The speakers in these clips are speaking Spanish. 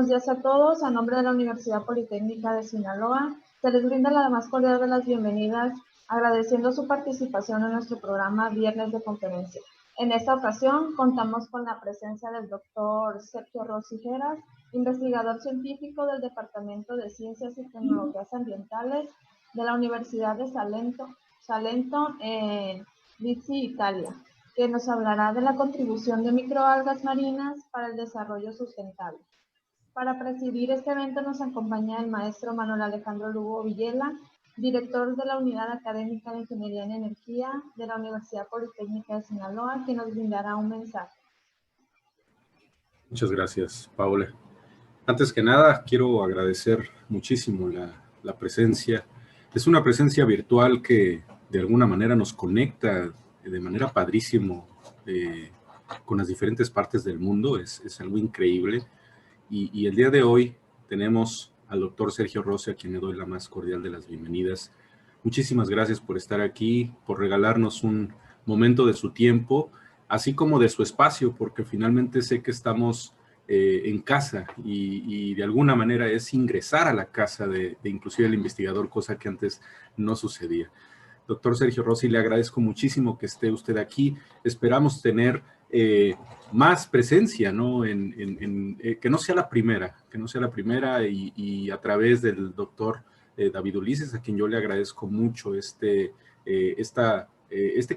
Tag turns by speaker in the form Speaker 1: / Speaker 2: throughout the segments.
Speaker 1: Buenos días a todos. A nombre de la Universidad Politécnica de Sinaloa, se les brinda la más cordial de las bienvenidas, agradeciendo su participación en nuestro programa Viernes de Conferencia. En esta ocasión contamos con la presencia del doctor Sergio Rossi Heras, investigador científico del Departamento de Ciencias y Tecnologías Ambientales de la Universidad de Salento en Lici, Italia, que nos hablará de la contribución de microalgas marinas para el desarrollo sustentable. Para presidir este evento nos acompaña el maestro Manuel Alejandro Lugo Villela, director de la Unidad Académica de Ingeniería en Energía de la Universidad Politécnica de Sinaloa, que nos brindará un mensaje.
Speaker 2: Muchas gracias, Paula. Antes que nada, quiero agradecer muchísimo la presencia. Es una presencia virtual que de alguna manera nos conecta de manera padrísimo con las diferentes partes del mundo. Es algo increíble. Y el día de hoy tenemos al doctor Sergio Rossi, a quien le doy la más cordial de las bienvenidas. Muchísimas gracias por estar aquí, por regalarnos un momento de su tiempo, así como de su espacio, porque finalmente sé que estamos en casa y de alguna manera es ingresar a la casa de inclusive el investigador, cosa que antes no sucedía. Doctor Sergio Rossi, le agradezco muchísimo que esté usted aquí. Esperamos tener más presencia, ¿no? Que no sea la primera, y a través del doctor David Ulises, a quien yo le agradezco mucho este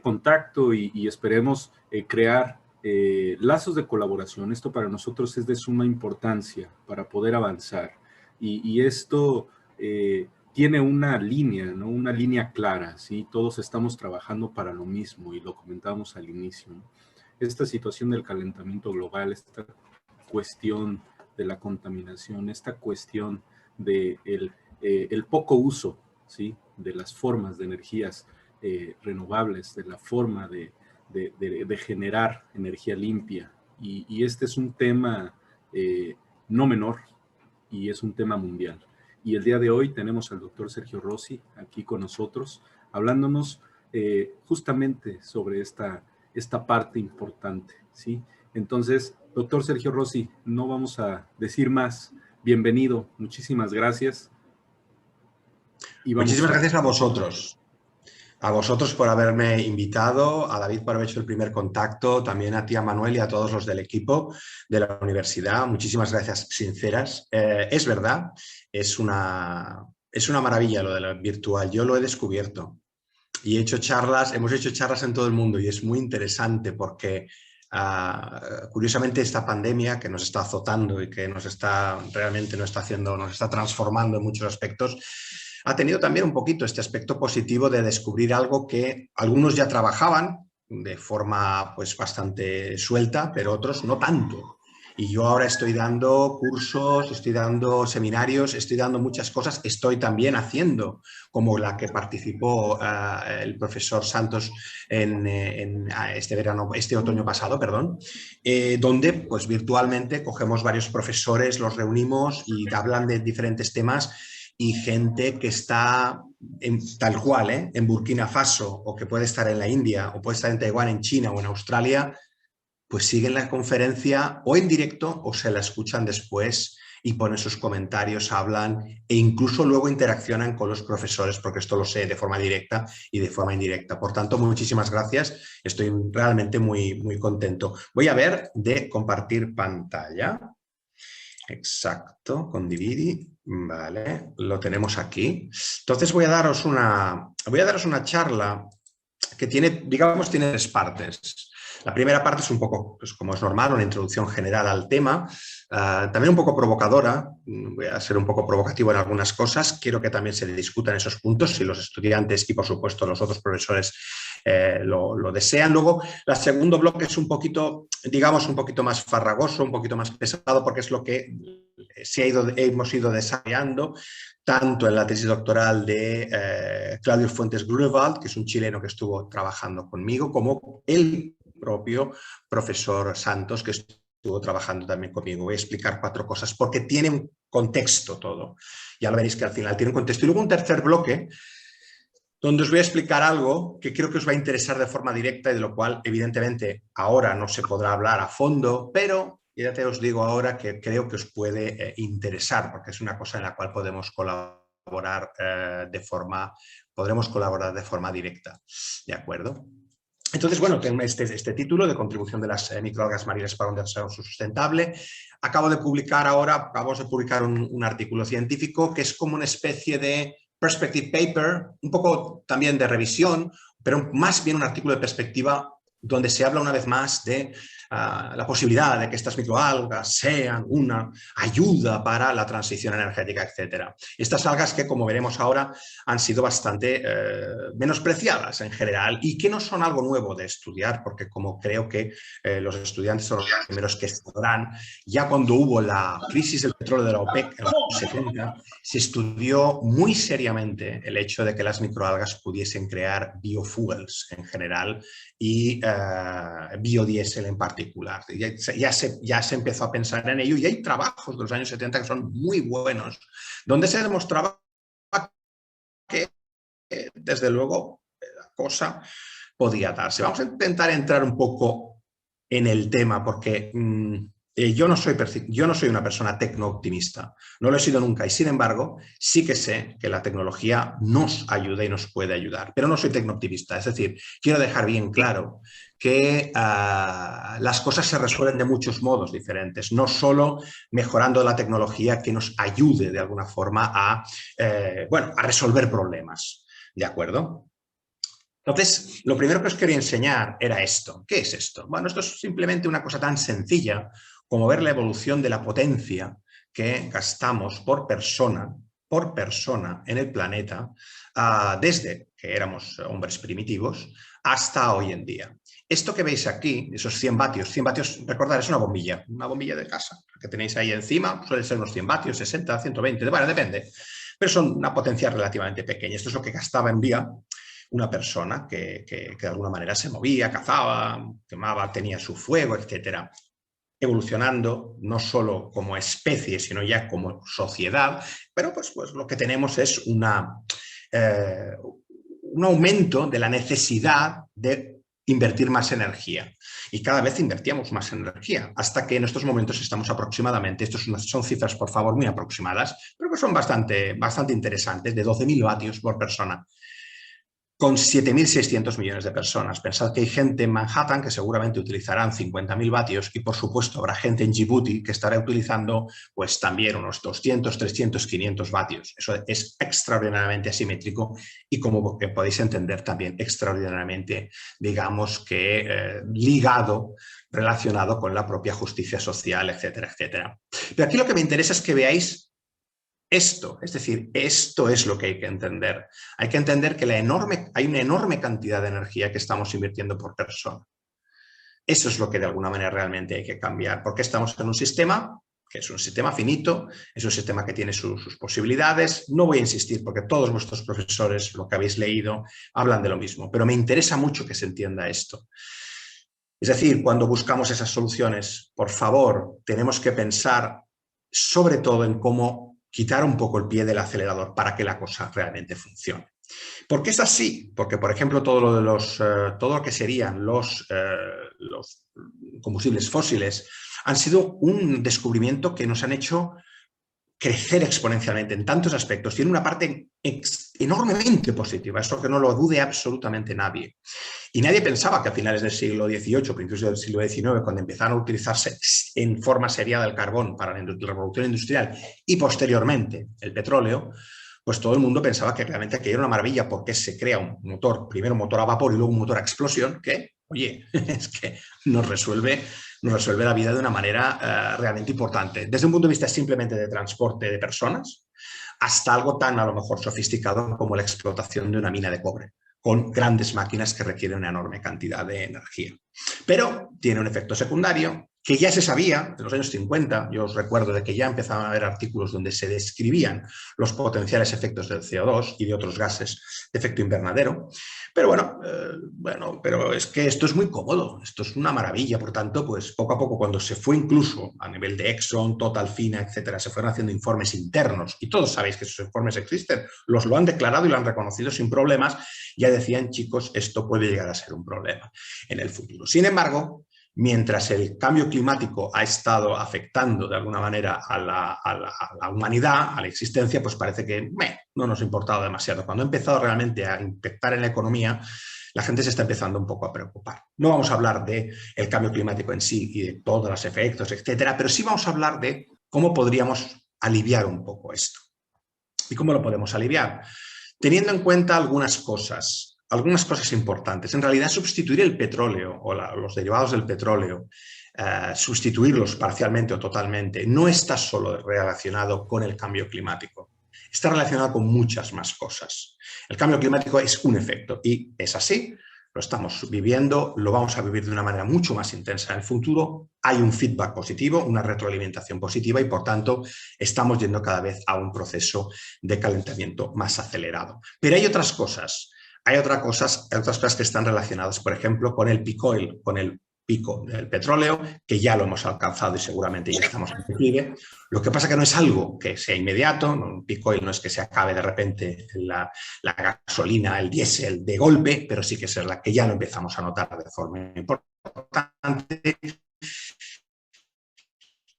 Speaker 2: contacto y esperemos crear lazos de colaboración. Esto para nosotros es de suma importancia para poder avanzar y esto tiene una línea, ¿no? Una línea clara, ¿sí? Todos estamos trabajando para lo mismo y lo comentábamos al inicio, ¿no? Esta situación del calentamiento global, esta cuestión de la contaminación, esta cuestión de el poco uso, ¿sí? De las formas de energías renovables, de la forma de generar energía limpia. Y este es un tema no menor y es un tema mundial. Y el día de hoy tenemos al doctor Sergio Rossi aquí con nosotros, hablándonos justamente sobre esta parte importante, ¿sí? Entonces, doctor Sergio Rossi, no vamos a decir más. Bienvenido, muchísimas gracias.
Speaker 3: Muchísimas gracias a vosotros. A vosotros por haberme invitado, a David por haber hecho el primer contacto, también a ti, a Manuel y a todos los del equipo de la universidad. Muchísimas gracias sinceras. Es verdad, es una maravilla lo de la virtual. Yo lo he descubierto y hemos hecho charlas en todo el mundo y es muy interesante porque curiosamente esta pandemia que nos está azotando y que nos está transformando en muchos aspectos, ha tenido también un poquito este aspecto positivo de descubrir algo que algunos ya trabajaban de forma pues bastante suelta, pero otros no tanto. Y yo ahora estoy dando cursos, estoy dando seminarios, estoy dando muchas cosas. Estoy también haciendo, como la que participó el profesor Santos este otoño pasado, perdón, donde pues virtualmente cogemos varios profesores, los reunimos y hablan de diferentes temas y gente que está tal cual, en Burkina Faso, o que puede estar en la India, o puede estar en Taiwán, en China o en Australia, pues siguen la conferencia o en directo o se la escuchan después y ponen sus comentarios, hablan e incluso luego interaccionan con los profesores, porque esto lo sé de forma directa y de forma indirecta. Por tanto, muchísimas gracias. Estoy realmente muy, muy contento. Voy a ver de compartir pantalla. Exacto, condividi, vale, lo tenemos aquí. Entonces voy a daros una charla que tiene 3 partes. La primera parte es un poco, pues como es normal, una introducción general al tema, también un poco provocadora, voy a ser un poco provocativo en algunas cosas, quiero que también se discutan esos puntos si los estudiantes y por supuesto los otros profesores lo desean. Luego, el segundo bloque es un poquito, digamos, un poquito más farragoso, un poquito más pesado, porque es lo que hemos ido desarrollando tanto en la tesis doctoral de Claudio Fuentes Grunewald, que es un chileno que estuvo trabajando conmigo, como el propio profesor Santos, que estuvo trabajando también conmigo. Voy a explicar 4 cosas porque tiene un contexto todo. Ya lo veréis que al final tiene un contexto. Y luego un tercer bloque donde os voy a explicar algo que creo que os va a interesar de forma directa y de lo cual evidentemente ahora no se podrá hablar a fondo, pero Y ya te os digo ahora que creo que os puede interesar, porque es una cosa en la cual podemos colaborar podremos colaborar de forma directa. ¿De acuerdo? Entonces, bueno, tengo este título de contribución de las microalgas marinas para un desarrollo sustentable. Acabamos de publicar un artículo científico que es como una especie de perspective paper, un poco también de revisión, pero más bien un artículo de perspectiva donde se habla una vez más de la posibilidad de que estas microalgas sean una ayuda para la transición energética, etc. Estas algas que, como veremos ahora, han sido bastante menospreciadas en general y que no son algo nuevo de estudiar, porque como creo que los estudiantes son los primeros que sabrán, ya cuando hubo la crisis del petróleo de la OPEC en los 70, se estudió muy seriamente el hecho de que las microalgas pudiesen crear biofuels en general y biodiesel en particular. Ya se empezó a pensar en ello y hay trabajos de los años 70 que son muy buenos, donde se demostraba que, desde luego, la cosa podía darse. Vamos a intentar entrar un poco en el tema, porque yo no soy una persona tecno-optimista, no lo he sido nunca, y sin embargo, sí que sé que la tecnología nos ayuda y nos puede ayudar, pero no soy tecno-optimista, es decir, quiero dejar bien claro que las cosas se resuelven de muchos modos diferentes, no solo mejorando la tecnología que nos ayude de alguna forma a resolver problemas, ¿de acuerdo? Entonces, lo primero que os quería enseñar era esto. ¿Qué es esto? Bueno, esto es simplemente una cosa tan sencilla como ver la evolución de la potencia que gastamos por persona en el planeta, desde que éramos hombres primitivos hasta hoy en día. Esto que veis aquí, esos 100 vatios, recordad, es una bombilla de casa que tenéis ahí encima, suele ser unos 100 vatios, 60, 120, bueno, depende, pero son una potencia relativamente pequeña. Esto es lo que gastaba en día una persona que de alguna manera se movía, cazaba, quemaba, tenía su fuego, etc. Evolucionando no solo como especie, sino ya como sociedad, pero pues lo que tenemos es un aumento de la necesidad de invertir más energía. Y cada vez invertíamos más energía, hasta que en estos momentos estamos aproximadamente, son cifras por favor muy aproximadas, pero que son bastante interesantes, de 12.000 vatios por persona, con 7.600 millones de personas. Pensad que hay gente en Manhattan que seguramente utilizarán 50.000 vatios y, por supuesto, habrá gente en Djibouti que estará utilizando pues también unos 200, 300, 500 vatios. Eso es extraordinariamente asimétrico y, como podéis entender, también extraordinariamente, digamos que relacionado con la propia justicia social, etcétera, etcétera. Pero aquí lo que me interesa es que veáis esto, es decir, esto es lo que hay que entender. Hay que entender que hay una enorme cantidad de energía que estamos invirtiendo por persona. Eso es lo que de alguna manera realmente hay que cambiar, porque estamos en un sistema que es un sistema finito, es un sistema que tiene sus posibilidades. No voy a insistir porque todos vuestros profesores, lo que habéis leído, hablan de lo mismo, pero me interesa mucho que se entienda esto. Es decir, cuando buscamos esas soluciones, por favor, tenemos que pensar sobre todo en cómo quitar un poco el pie del acelerador para que la cosa realmente funcione. ¿Por qué es así? Porque, por ejemplo, todo lo que serían los combustibles fósiles han sido un descubrimiento que nos han hecho crecer exponencialmente en tantos aspectos. Tiene una parte enormemente positiva, eso que no lo dude absolutamente nadie. Y nadie pensaba que a finales del siglo XVIII, principios del siglo XIX, cuando empezaron a utilizarse en forma seriada el carbón para la revolución industrial y posteriormente el petróleo, pues todo el mundo pensaba que realmente aquello era una maravilla, porque se crea un motor, primero un motor a vapor y luego un motor a explosión, que, oye, es que nos resuelve la vida de una manera realmente importante. Desde un punto de vista simplemente de transporte de personas, hasta algo tan a lo mejor sofisticado como la explotación de una mina de cobre, con grandes máquinas que requieren una enorme cantidad de energía. Pero tiene un efecto secundario que ya se sabía en los años 50. Yo os recuerdo de que ya empezaban a haber artículos donde se describían los potenciales efectos del CO2 y de otros gases de efecto invernadero. Pero pero es que esto es muy cómodo, esto es una maravilla. Por tanto, pues poco a poco, cuando se fue incluso a nivel de Exxon, Total, Fina, etcétera, se fueron haciendo informes internos, y todos sabéis que esos informes existen, lo han declarado y lo han reconocido sin problemas. Ya decían, chicos, esto puede llegar a ser un problema en el futuro. Sin embargo, mientras el cambio climático ha estado afectando de alguna manera a la humanidad, a la existencia, pues parece que no nos ha importado demasiado. Cuando ha empezado realmente a impactar en la economía, la gente se está empezando un poco a preocupar. No vamos a hablar del cambio climático en sí y de todos los efectos, etcétera, pero sí vamos a hablar de cómo podríamos aliviar un poco esto. ¿Y cómo lo podemos aliviar? Teniendo en cuenta algunas cosas importantes. En realidad, sustituir el petróleo o los derivados del petróleo, sustituirlos parcialmente o totalmente, no está solo relacionado con el cambio climático. Está relacionado con muchas más cosas. El cambio climático es un efecto y es así, lo estamos viviendo, lo vamos a vivir de una manera mucho más intensa en el futuro. Hay un feedback positivo, una retroalimentación positiva y, por tanto, estamos yendo cada vez a un proceso de calentamiento más acelerado. Pero hay otras cosas. Hay otras cosas que están relacionadas, por ejemplo, con el peak oil, con el pico del petróleo, que ya lo hemos alcanzado y seguramente ya estamos en declive. Lo que pasa es que no es algo que sea inmediato, un peak oil no es que se acabe de repente la gasolina, el diésel de golpe, pero sí que es la que ya lo empezamos a notar de forma importante.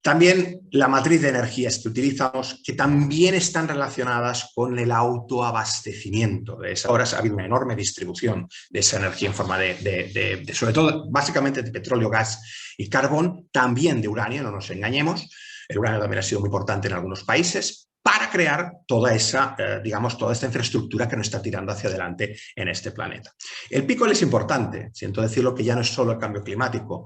Speaker 3: También la matriz de energías que utilizamos, que también están relacionadas con el autoabastecimiento. Ahora ha habido una enorme distribución de esa energía en forma de sobre todo, básicamente de petróleo, gas y carbón, también de uranio, no nos engañemos. El uranio también ha sido muy importante en algunos países para crear toda esa, toda esta infraestructura que nos está tirando hacia adelante en este planeta. El peak oil es importante, siento decirlo, que ya no es solo el cambio climático.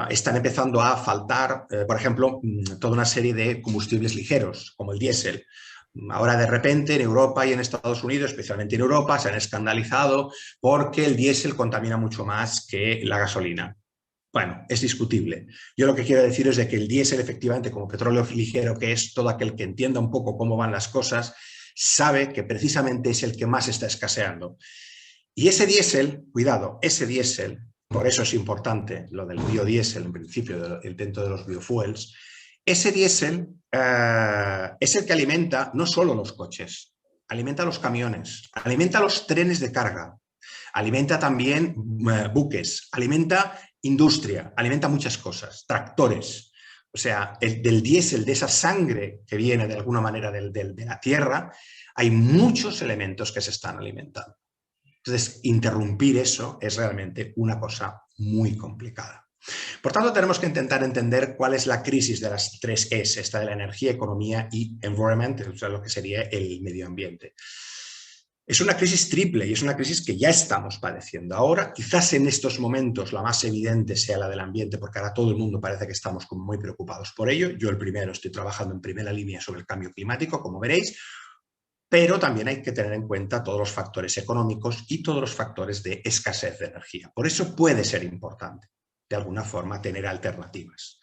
Speaker 3: Están empezando a faltar, por ejemplo, toda una serie de combustibles ligeros, como el diésel. Ahora, de repente, en Europa y en Estados Unidos, especialmente en Europa, se han escandalizado porque el diésel contamina mucho más que la gasolina. Bueno, es discutible. Yo lo que quiero decir es de que el diésel, efectivamente, como petróleo ligero, que es todo aquel que entienda un poco cómo van las cosas, sabe que precisamente es el que más está escaseando. Y ese diésel, cuidado, ese diésel, por eso es importante lo del biodiesel, en principio, dentro de los biofuels, ese diésel es el que alimenta no solo los coches, alimenta los camiones, alimenta los trenes de carga, alimenta también buques, alimenta industria, alimenta muchas cosas, tractores. O sea, del diésel, de esa sangre que viene de alguna manera de la tierra, hay muchos elementos que se están alimentando. Entonces, interrumpir eso es realmente una cosa muy complicada. Por tanto, tenemos que intentar entender cuál es la crisis de las 3 Es, esta de la energía, economía y environment, o sea, lo que sería el medio ambiente. Es una crisis triple y es una crisis que ya estamos padeciendo. Ahora, quizás en estos momentos la más evidente sea la del ambiente, porque ahora todo el mundo parece que estamos como muy preocupados por ello. Yo el primero estoy trabajando en primera línea sobre el cambio climático, como veréis, pero también hay que tener en cuenta todos los factores económicos y todos los factores de escasez de energía. Por eso puede ser importante, de alguna forma, tener alternativas.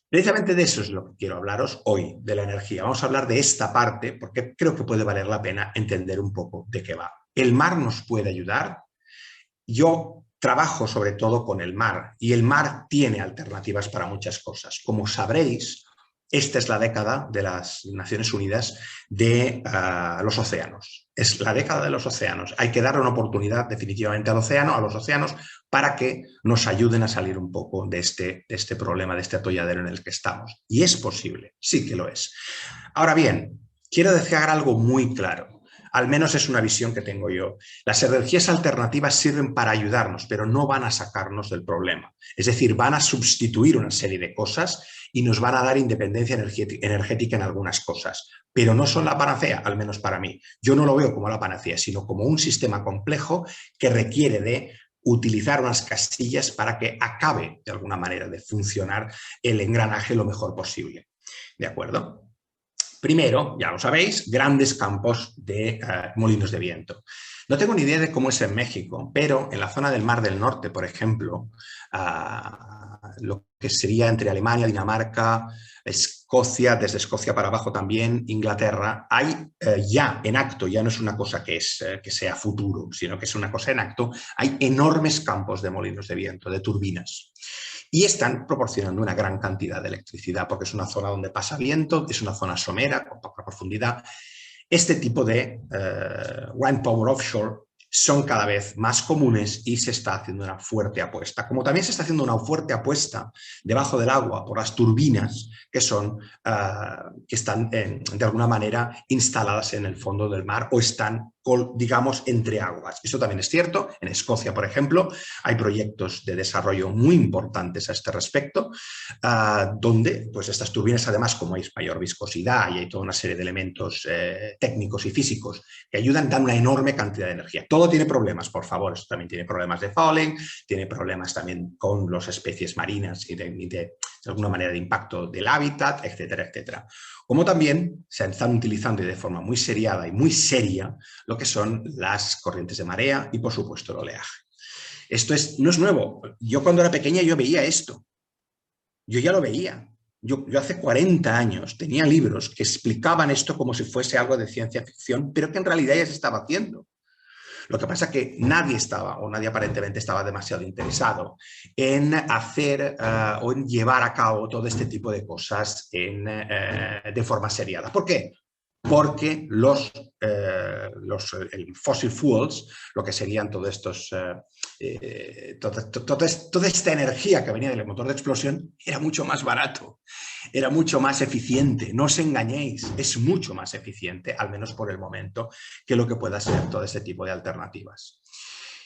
Speaker 3: Precisamente de eso es lo que quiero hablaros hoy, de la energía. Vamos a hablar de esta parte porque creo que puede valer la pena entender un poco de qué va. El mar nos puede ayudar. Yo trabajo sobre todo con el mar y el mar tiene alternativas para muchas cosas. Como sabréis, esta es la década de las Naciones Unidas de los océanos. Es la década de los océanos. Hay que darle una oportunidad definitivamente al océano, a los océanos, para que nos ayuden a salir un poco de este problema, de este atolladero en el que estamos. Y es posible, sí que lo es. Ahora bien, quiero dejar algo muy claro. Al menos es una visión que tengo yo. Las energías alternativas sirven para ayudarnos, pero no van a sacarnos del problema. Es decir, van a sustituir una serie de cosas y nos van a dar independencia energética en algunas cosas, pero no son la panacea, al menos para mí. Yo no lo veo como la panacea, sino como un sistema complejo que requiere de utilizar unas castillas para que acabe de alguna manera de funcionar el engranaje lo mejor posible. ¿De acuerdo? Primero, ya lo sabéis, grandes campos de molinos de viento. No tengo ni idea de cómo es en México, pero en la zona del Mar del Norte, por ejemplo, lo que sería entre Alemania, Dinamarca, Escocia, desde Escocia para abajo también, Inglaterra, hay ya en acto, ya no es una cosa que sea futuro, sino que es una cosa en acto, hay enormes campos de molinos de viento, de turbinas. Y están proporcionando una gran cantidad de electricidad porque es una zona donde pasa viento, es una zona somera, con poca profundidad. Este tipo de wind power offshore son cada vez más comunes y se está haciendo una fuerte apuesta. Como también se está haciendo una fuerte apuesta debajo del agua por las turbinas que están de alguna manera instaladas en el fondo del mar o están, digamos, entre aguas. Eso también es cierto. En Escocia, por ejemplo, hay proyectos de desarrollo muy importantes a este respecto, donde pues, estas turbinas, además, como hay mayor viscosidad y hay toda una serie de elementos técnicos y físicos que ayudan, dan una enorme cantidad de energía. Todo tiene problemas, por favor. Esto también tiene problemas de fouling, tiene problemas también con las especies marinas y de alguna manera de impacto del hábitat, etcétera, etcétera. Como también se están utilizando y de forma muy seriada y muy seria lo que son las corrientes de marea y, por supuesto, el oleaje. Esto no es nuevo. Yo cuando era pequeña yo veía esto. Yo ya lo veía. Yo hace 40 años tenía libros que explicaban esto como si fuese algo de ciencia ficción, pero que en realidad ya se estaba haciendo. Lo que pasa es que nadie aparentemente estaba demasiado interesado en hacer o en llevar a cabo todo este tipo de cosas de forma seriada. ¿Por qué? Porque el fossil fuels, lo que serían toda esta energía que venía del motor de explosión, era mucho más barato, era mucho más eficiente. No os engañéis, es mucho más eficiente, al menos por el momento, que lo que pueda ser todo este tipo de alternativas.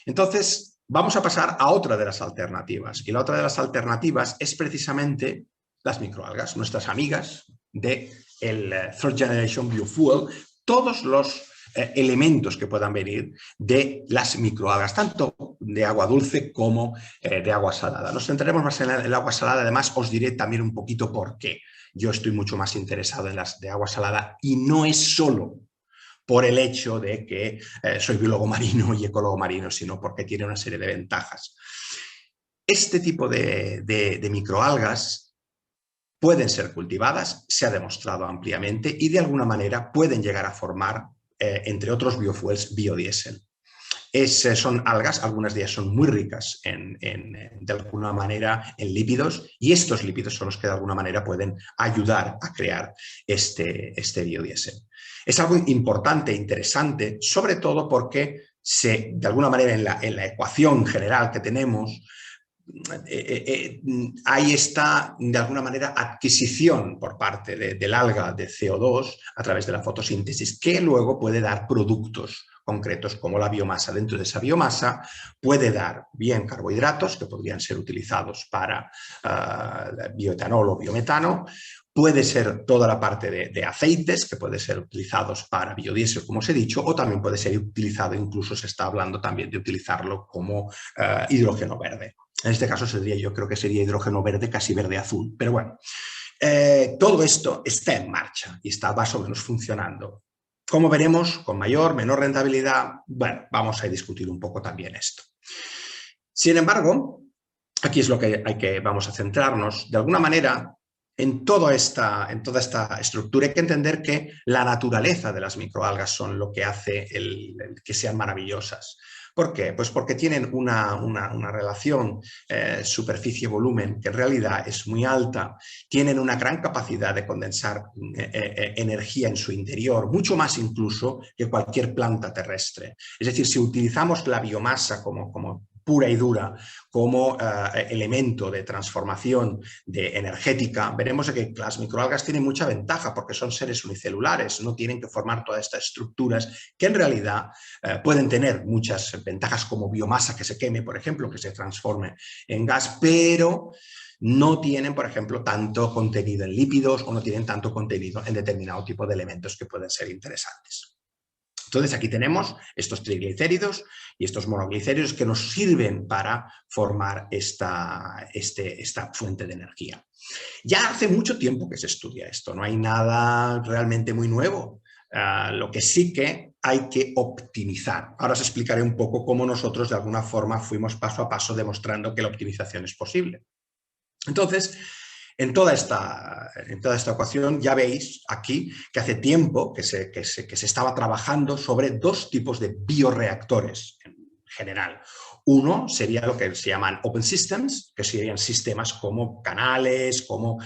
Speaker 3: Entonces, vamos a pasar a otra de las alternativas. Y la otra de las alternativas es precisamente las microalgas, nuestras amigas del Third Generation Biofuel, todos los elementos que puedan venir de las microalgas, tanto de agua dulce como de agua salada. Nos centraremos más en el agua salada, además os diré también un poquito por qué. Yo estoy mucho más interesado en las de agua salada y no es solo por el hecho de que soy biólogo marino y ecólogo marino, sino porque tiene una serie de ventajas. Este tipo de microalgas pueden ser cultivadas, se ha demostrado ampliamente, y de alguna manera pueden llegar a formar, entre otros biofuels, biodiesel. Son algas, algunas de ellas son muy ricas de alguna manera en lípidos, y estos lípidos son los que de alguna manera pueden ayudar a crear este biodiesel. Es algo importante, interesante, sobre todo porque de alguna manera en la ecuación general que tenemos, hay esta, de alguna manera, adquisición por parte del alga de CO2 a través de la fotosíntesis, que luego puede dar productos concretos como la biomasa. Dentro de esa biomasa puede dar bien carbohidratos que podrían ser utilizados para bioetanol o biometano. Puede ser toda la parte de aceites que pueden ser utilizados para biodiesel, como os he dicho, o también puede ser utilizado, incluso se está hablando también de utilizarlo como hidrógeno verde. En este caso yo creo que sería hidrógeno verde, casi verde-azul. Pero bueno, todo esto está en marcha y está más o menos funcionando. Como veremos, con mayor, menor rentabilidad, bueno, vamos a discutir un poco también esto. Sin embargo, aquí es lo que vamos a centrarnos. De alguna manera, en toda esta estructura hay que entender que la naturaleza de las microalgas son lo que hace que sean maravillosas. ¿Por qué? Pues porque tienen una relación superficie-volumen que en realidad es muy alta, tienen una gran capacidad de condensar energía en su interior, mucho más incluso que cualquier planta terrestre. Es decir, si utilizamos la biomasa como pura y dura, como elemento de transformación energética, veremos que las microalgas tienen mucha ventaja porque son seres unicelulares, no tienen que formar todas estas estructuras que en realidad pueden tener muchas ventajas como biomasa que se queme, por ejemplo, que se transforme en gas, pero no tienen, por ejemplo, tanto contenido en lípidos o no tienen tanto contenido en determinado tipo de elementos que pueden ser interesantes. Entonces aquí tenemos estos triglicéridos y estos monoglicéridos que nos sirven para formar esta fuente de energía. Ya hace mucho tiempo que se estudia esto, no hay nada realmente muy nuevo. Lo que sí que hay que optimizar. Ahora os explicaré un poco cómo nosotros de alguna forma fuimos paso a paso demostrando que la optimización es posible. Entonces, en toda esta ecuación ya veis aquí que hace tiempo que se estaba trabajando sobre dos tipos de bioreactores en general. Uno sería lo que se llaman open systems, que serían sistemas como canales, como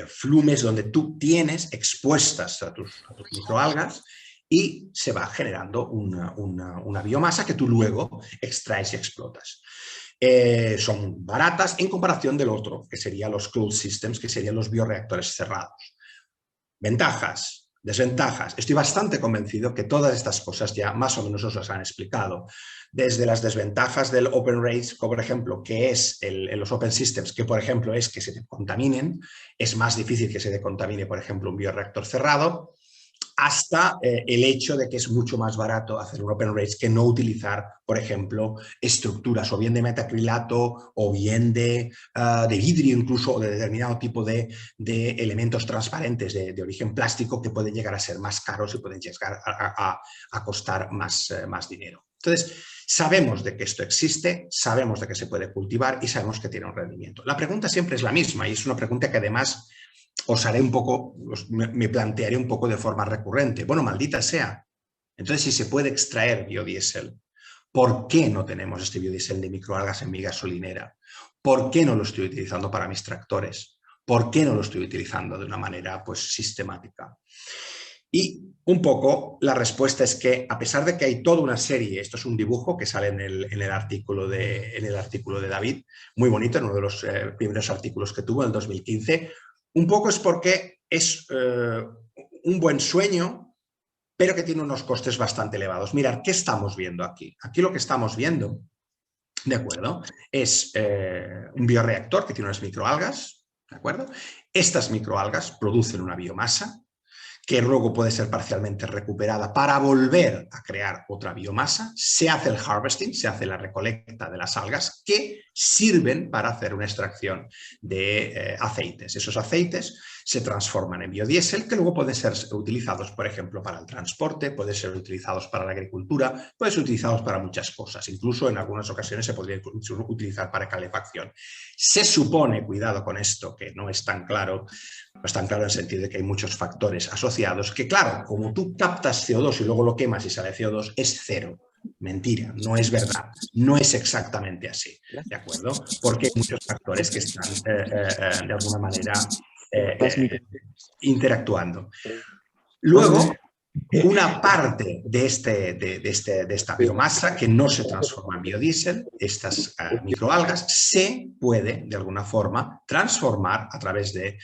Speaker 3: flumes, donde tú tienes expuestas a tus microalgas y se va generando una biomasa que tú luego extraes y explotas. Son baratas en comparación del otro, que serían los closed systems, que serían los bioreactores cerrados. Ventajas, desventajas. Estoy bastante convencido que todas estas cosas ya más o menos os las han explicado. Desde las desventajas del Open Rates, como por ejemplo, que es los Open Systems, que por ejemplo es que se contaminen, es más difícil que se decontamine, por ejemplo, un bioreactor cerrado, hasta el hecho de que es mucho más barato hacer un Open Rates que no utilizar, por ejemplo, estructuras o bien de metacrilato o bien de vidrio incluso, o de determinado tipo de elementos transparentes de origen plástico que pueden llegar a ser más caros y pueden llegar a costar más dinero. Entonces, sabemos de que esto existe, sabemos de que se puede cultivar y sabemos que tiene un rendimiento. La pregunta siempre es la misma y es una pregunta que además me plantearé un poco de forma recurrente. Bueno, maldita sea. Entonces, si se puede extraer biodiesel, ¿por qué no tenemos este biodiesel de microalgas en mi gasolinera? ¿Por qué no lo estoy utilizando para mis tractores? ¿Por qué no lo estoy utilizando de una manera pues, sistemática? Y un poco la respuesta es que, a pesar de que hay toda una serie, esto es un dibujo que sale en el artículo de David, muy bonito, en uno de los primeros artículos que tuvo en el 2015, un poco es porque es un buen sueño, pero que tiene unos costes bastante elevados. Mirad, ¿qué estamos viendo aquí? Aquí lo que estamos viendo, ¿de acuerdo? Es un bioreactor que tiene unas microalgas, ¿de acuerdo? Estas microalgas producen una biomasa que luego puede ser parcialmente recuperada para volver a crear otra biomasa. Se hace el harvesting, se hace la recolecta de las algas que sirven para hacer una extracción de aceites. Esos aceites se transforman en biodiesel que luego pueden ser utilizados, por ejemplo, para el transporte, pueden ser utilizados para la agricultura, pueden ser utilizados para muchas cosas. Incluso en algunas ocasiones se podría utilizar para calefacción. Se supone, cuidado con esto, que no es tan claro, no es tan claro en el sentido de que hay muchos factores asociados, que claro, como tú captas CO2 y luego lo quemas y sale CO2, es cero. Mentira, no es verdad, no es exactamente así, ¿de acuerdo? Porque hay muchos factores que están de alguna manera interactuando. Luego, una parte de esta biomasa que no se transforma en biodiesel, estas microalgas, se puede de alguna forma transformar a través de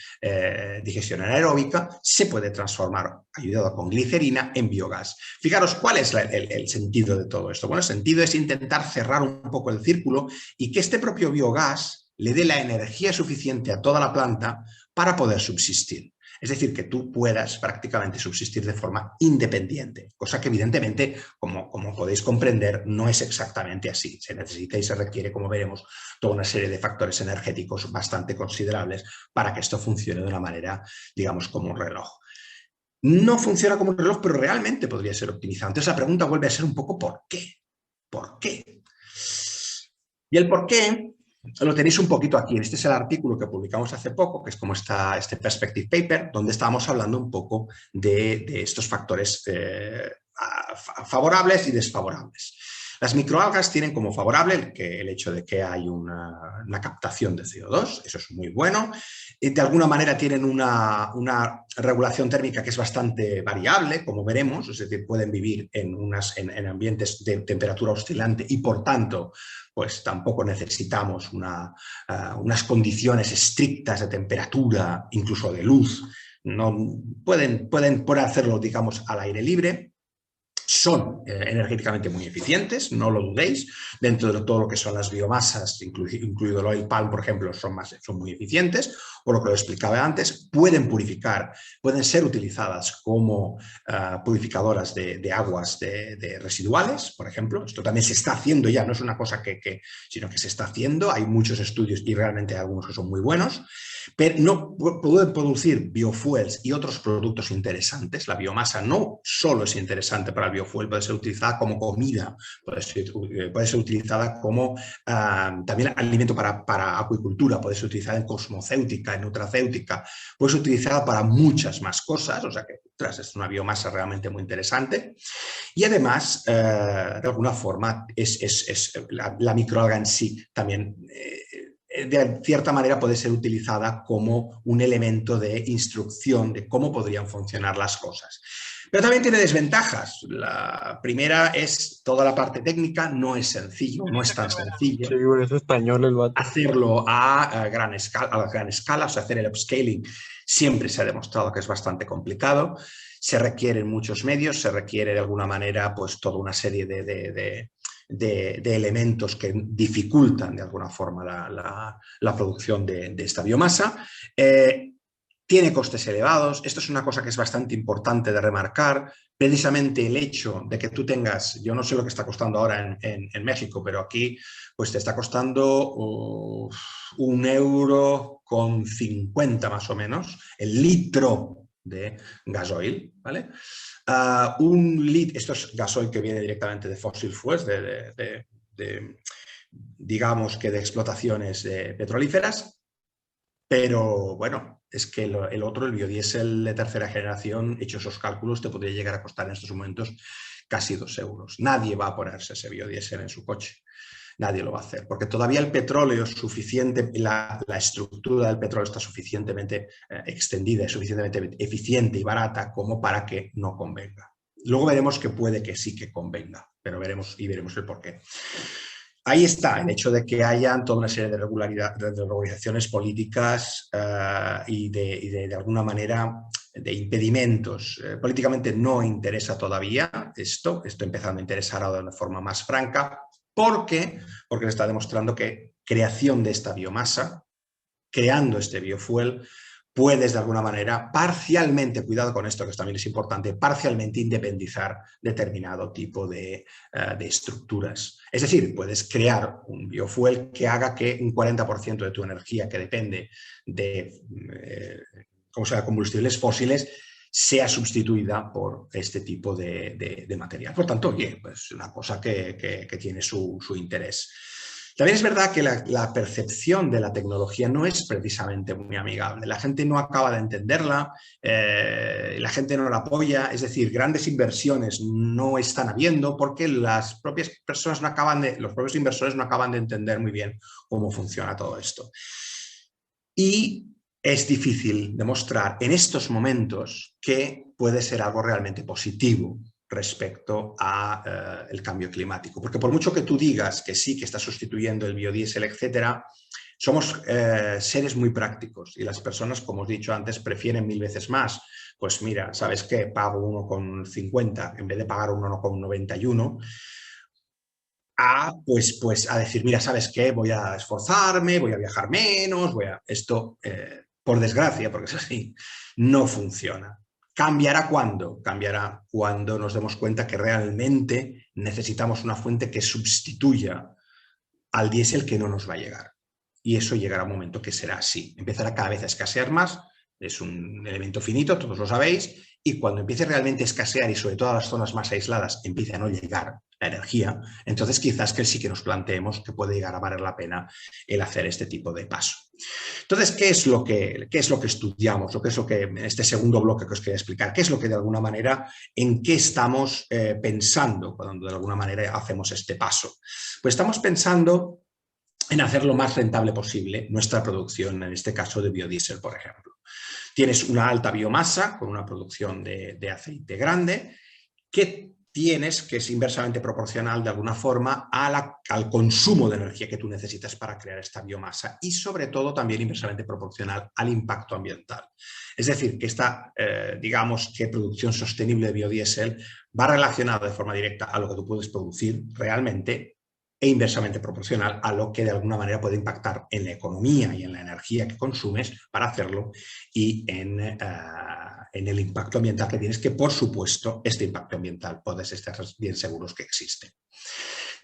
Speaker 3: digestión anaeróbica, se puede transformar ayudado con glicerina en biogás. Fijaros, ¿cuál es el sentido de todo esto? Bueno, el sentido es intentar cerrar un poco el círculo y que este propio biogás le dé la energía suficiente a toda la planta para poder subsistir. Es decir, que tú puedas prácticamente subsistir de forma independiente, cosa que evidentemente, como podéis comprender, no es exactamente así. Se necesita y se requiere, como veremos, toda una serie de factores energéticos bastante considerables para que esto funcione de una manera, digamos, como un reloj. No funciona como un reloj, pero realmente podría ser optimizado. Entonces la pregunta vuelve a ser un poco ¿por qué? ¿Por qué? Y el por qué lo tenéis un poquito aquí. Este es el artículo que publicamos hace poco, que es como está este perspective paper, donde estábamos hablando un poco de estos factores favorables y desfavorables. Las microalgas tienen como favorable el hecho de que hay una captación de CO2, eso es muy bueno. De alguna manera tienen una regulación térmica que es bastante variable, como veremos, es decir, pueden vivir en ambientes de temperatura oscilante y, por tanto, pues tampoco necesitamos unas condiciones estrictas de temperatura, incluso de luz. No, pueden hacerlo, digamos, al aire libre. Son energéticamente muy eficientes, no lo dudéis. Dentro de todo lo que son las biomasas, incluido el oil palm, por ejemplo, son muy eficientes. Por lo que lo explicaba antes, pueden purificar, pueden ser utilizadas como purificadoras de aguas de residuales, por ejemplo. Esto también se está haciendo ya, no es una cosa sino que se está haciendo. Hay muchos estudios y realmente hay algunos que son muy buenos. Pero no pueden producir biofuels y otros productos interesantes. La biomasa no solo es interesante para el biofuel, puede ser utilizada como comida, puede ser utilizada como también alimento para acuicultura, puede ser utilizada en cosmocéutica, en nutracéutica, puede ser utilizada para muchas más cosas, o sea que es una biomasa realmente muy interesante. Y además, de alguna forma, la microalga en sí también de cierta manera puede ser utilizada como un elemento de instrucción de cómo podrían funcionar las cosas. Pero también tiene desventajas. La primera es toda la parte técnica, no es sencillo, no es tan sencillo.
Speaker 4: Sí, güey, es español el vato.
Speaker 3: Hacerlo a gran escala, o sea, hacer el upscaling siempre se ha demostrado que es bastante complicado. Se requieren muchos medios, se requiere de alguna manera pues toda una serie de elementos que dificultan de alguna forma la producción de esta biomasa. Tiene costes elevados. Esto es una cosa que es bastante importante de remarcar. Precisamente el hecho de que tú tengas, yo no sé lo que está costando ahora en México, pero aquí pues te está costando 1,50 € más o menos el litro de gasoil, ¿vale? Esto es gasoil que viene directamente de fossil fuels, digamos que de explotaciones petrolíferas, pero bueno, es que el otro, el biodiesel de tercera generación, hecho esos cálculos, te podría llegar a costar en estos momentos casi 2 €. Nadie va a ponerse ese biodiesel en su coche. Nadie lo va a hacer, porque todavía el petróleo es suficiente, la estructura del petróleo está suficientemente extendida, es suficientemente eficiente y barata como para que no convenga. Luego veremos que puede que sí que convenga, pero veremos el porqué. Ahí está el hecho de que hayan toda una serie de regularizaciones políticas y de alguna manera de impedimentos. Políticamente no interesa todavía esto empezando a interesar ahora de una forma más franca. ¿Por qué? Porque se está demostrando que creación de esta biomasa, creando este biofuel, puedes de alguna manera parcialmente, cuidado con esto que también es importante, parcialmente independizar determinado tipo de estructuras. Es decir, puedes crear un biofuel que haga que un 40% de tu energía que depende de combustibles fósiles sea sustituida por este tipo de material. Por tanto, oye, pues una cosa que tiene su interés. También es verdad que la percepción de la tecnología no es precisamente muy amigable. La gente no acaba de entenderla, la gente no la apoya, es decir, grandes inversiones no están habiendo porque las propias personas los propios inversores no acaban de entender muy bien cómo funciona todo esto. Y es difícil demostrar en estos momentos que puede ser algo realmente positivo respecto al cambio climático. Porque por mucho que tú digas que sí, que está sustituyendo el biodiesel, etcétera, somos seres muy prácticos y las personas, como os he dicho antes, prefieren 1000 veces más. Pues mira, ¿sabes qué? Pago 1,50 en vez de pagar 1,91. Pues a decir, mira, ¿sabes qué? Voy a esforzarme, voy a viajar menos, Esto, por desgracia, porque es así, no funciona. ¿Cambiará cuándo? Cambiará cuando nos demos cuenta que realmente necesitamos una fuente que sustituya al diésel que no nos va a llegar. Y eso llegará un momento que será así. Empezará cada vez a escasear más, es un elemento finito, todos lo sabéis, y cuando empiece realmente a escasear y sobre todo a las zonas más aisladas empiece a no llegar la energía, entonces quizás que sí que nos planteemos que puede llegar a valer la pena el hacer este tipo de paso. Entonces, ¿qué es lo que estudiamos? ¿Qué es lo que en este segundo bloque que os quería explicar? ¿Qué es lo que de alguna manera, en qué estamos pensando cuando de alguna manera hacemos este paso? Pues estamos pensando en hacer lo más rentable posible nuestra producción, en este caso de biodiesel, por ejemplo. Tienes una alta biomasa con una producción de aceite grande que tienes que es inversamente proporcional de alguna forma al consumo de energía que tú necesitas para crear esta biomasa y sobre todo también inversamente proporcional al impacto ambiental. Es decir, que esta, digamos que producción sostenible de biodiesel va relacionada de forma directa a lo que tú puedes producir realmente e inversamente proporcional a lo que de alguna manera puede impactar en la economía y en la energía que consumes para hacerlo y en el impacto ambiental que tienes, que por supuesto este impacto ambiental podés estar bien seguros que existe.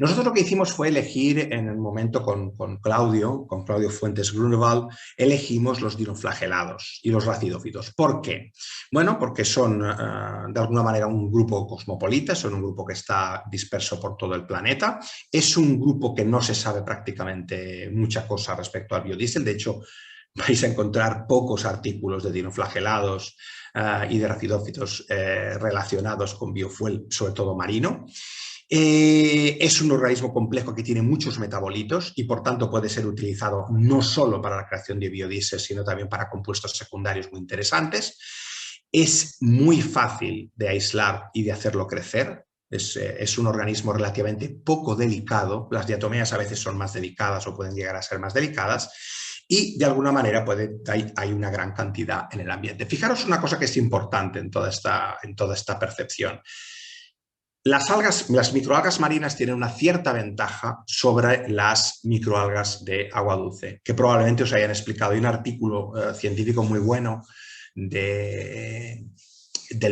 Speaker 3: Nosotros lo que hicimos fue elegir en el momento con Claudio Fuentes Grunewald, elegimos los dinoflagelados y los racidófitos. ¿Por qué? Bueno, porque son de alguna manera un grupo cosmopolita, son un grupo que está disperso por todo el planeta. Es un grupo que no se sabe prácticamente mucha cosa respecto al biodiesel. De hecho, vais a encontrar pocos artículos de dinoflagelados y de racidófitos relacionados con biofuel, sobre todo marino. Es un organismo complejo que tiene muchos metabolitos y por tanto puede ser utilizado no solo para la creación de biodiesel, sino también para compuestos secundarios muy interesantes. es muy fácil de aislar y de hacerlo crecer. Es un organismo relativamente poco delicado. Las diatomeas a veces son más delicadas o pueden llegar a ser más delicadas y de alguna manera hay una gran cantidad en el ambiente. Fijaros una cosa que es importante en toda esta percepción. Las microalgas marinas tienen una cierta ventaja sobre las microalgas de agua dulce, que probablemente os hayan explicado. Hay un artículo científico muy bueno del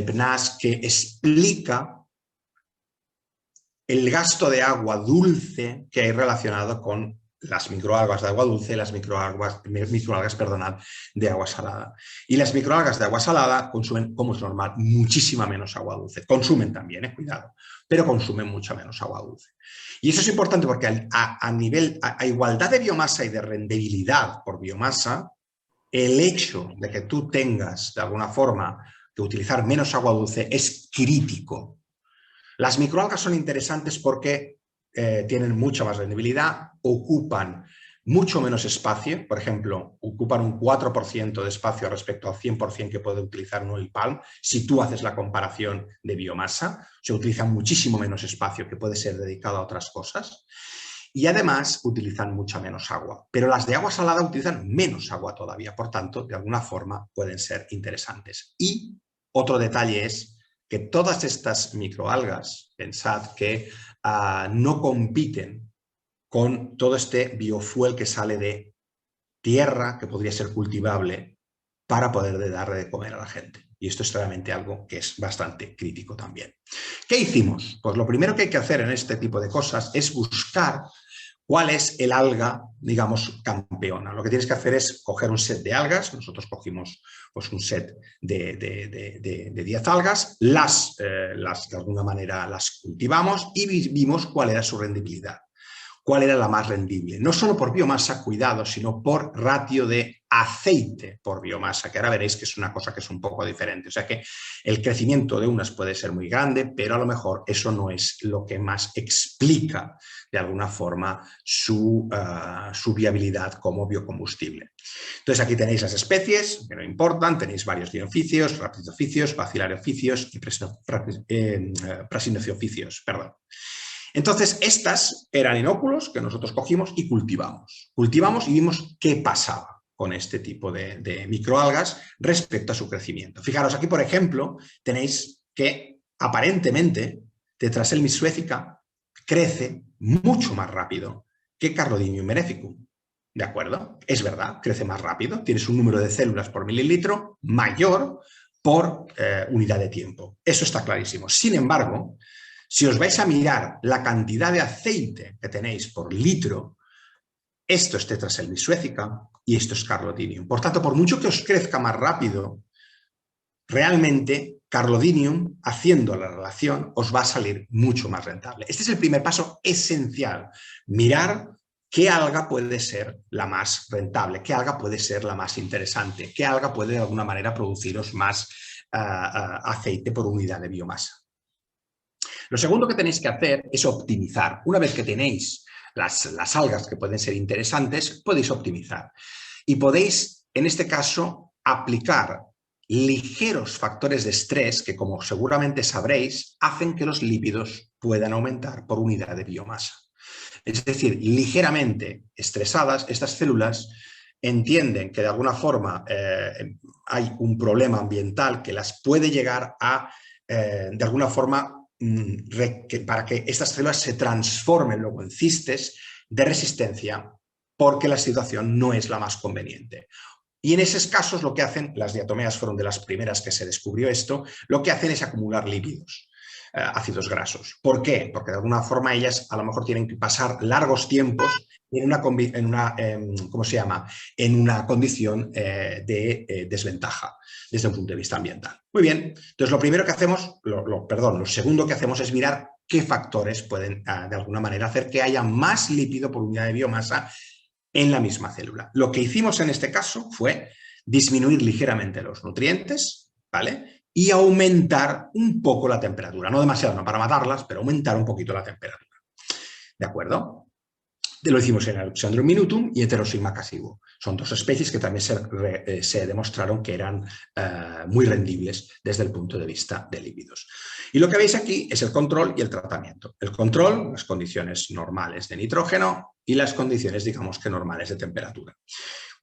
Speaker 3: PNAS que explica el gasto de agua dulce que hay relacionado con las microalgas de agua dulce y las microalgas de agua salada. Y las microalgas de agua salada consumen, como es normal, muchísima menos agua dulce. Consumen también, cuidado, pero consumen mucha menos agua dulce. Y eso es importante porque a igualdad de biomasa y de rendibilidad por biomasa, el hecho de que tú tengas, de alguna forma, que utilizar menos agua dulce es crítico. Las microalgas son interesantes porque tienen mucha más rendibilidad, ocupan mucho menos espacio, por ejemplo, ocupan un 4% de espacio respecto al 100% que puede utilizar un oil palm. Si tú haces la comparación de biomasa, se utiliza muchísimo menos espacio que puede ser dedicado a otras cosas. Y además utilizan mucha menos agua. Pero las de agua salada utilizan menos agua todavía, por tanto, de alguna forma pueden ser interesantes. Y otro detalle es que todas estas microalgas, pensad que no compiten con todo este biofuel que sale de tierra, que podría ser cultivable, para poder darle de comer a la gente. Y esto es realmente algo que es bastante crítico también. ¿Qué hicimos? Pues lo primero que hay que hacer en este tipo de cosas es buscar cuál es el alga, digamos, campeona. Lo que tienes que hacer es coger un set de algas. Nosotros cogimos pues, un set de 10 algas, de alguna manera las cultivamos y vimos cuál era su rendibilidad. ¿Cuál era la más rendible? No solo por biomasa, cuidado, sino por ratio de aceite por biomasa, que ahora veréis que es una cosa que es un poco diferente. O sea que el crecimiento de unas puede ser muy grande, pero a lo mejor eso no es lo que más explica de alguna forma su viabilidad como biocombustible. Entonces aquí tenéis las especies, que no importan, tenéis varios dinoficios, raptidoficios, bacilarioficios y prasinofocios, perdón. Entonces, estas eran inóculos que nosotros cogimos y cultivamos. Cultivamos y vimos qué pasaba con este tipo de microalgas respecto a su crecimiento. Fijaros, aquí, por ejemplo, tenéis que aparentemente Tetraselmis suecica crece mucho más rápido que Carlodinium beneficum. ¿De acuerdo? Es verdad, crece más rápido, tienes un número de células por mililitro mayor por unidad de tiempo. Eso está clarísimo. Sin embargo, si os vais a mirar la cantidad de aceite que tenéis por litro, esto es Tetraselmis suecica y esto es Carlodinium. Por tanto, por mucho que os crezca más rápido, realmente Carlodinium, haciendo la relación, os va a salir mucho más rentable. Este es el primer paso esencial. Mirar qué alga puede ser la más rentable, qué alga puede ser la más interesante, qué alga puede de alguna manera produciros más aceite por unidad de biomasa. Lo segundo que tenéis que hacer es optimizar. Una vez que tenéis las algas que pueden ser interesantes, podéis optimizar. Y podéis, en este caso, aplicar ligeros factores de estrés que, como seguramente sabréis, hacen que los lípidos puedan aumentar por unidad de biomasa. Es decir, ligeramente estresadas, estas células entienden que de alguna forma hay un problema ambiental que las puede llegar a, de alguna forma, para que estas células se transformen luego en cistes de resistencia porque la situación no es la más conveniente. Y en esos casos lo que hacen, las diatomeas fueron de las primeras que se descubrió esto, lo que hacen es acumular lípidos, ácidos grasos. ¿Por qué? Porque de alguna forma ellas a lo mejor tienen que pasar largos tiempos en una condición de desventaja desde un punto de vista ambiental. Muy bien, entonces lo primero que hacemos, lo segundo que hacemos es mirar qué factores pueden de alguna manera hacer que haya más lípido por unidad de biomasa en la misma célula. Lo que hicimos en este caso fue disminuir ligeramente los nutrientes, ¿vale? Y aumentar un poco la temperatura, no demasiado, no para matarlas, pero aumentar un poquito la temperatura. ¿De acuerdo? Lo hicimos en Alexandrum minutum y Heterosigma casivo. Son dos especies que también se demostraron que eran muy rendibles desde el punto de vista de lípidos. Y lo que veis aquí es el control y el tratamiento. El control, las condiciones normales de nitrógeno y las condiciones, digamos que normales de temperatura.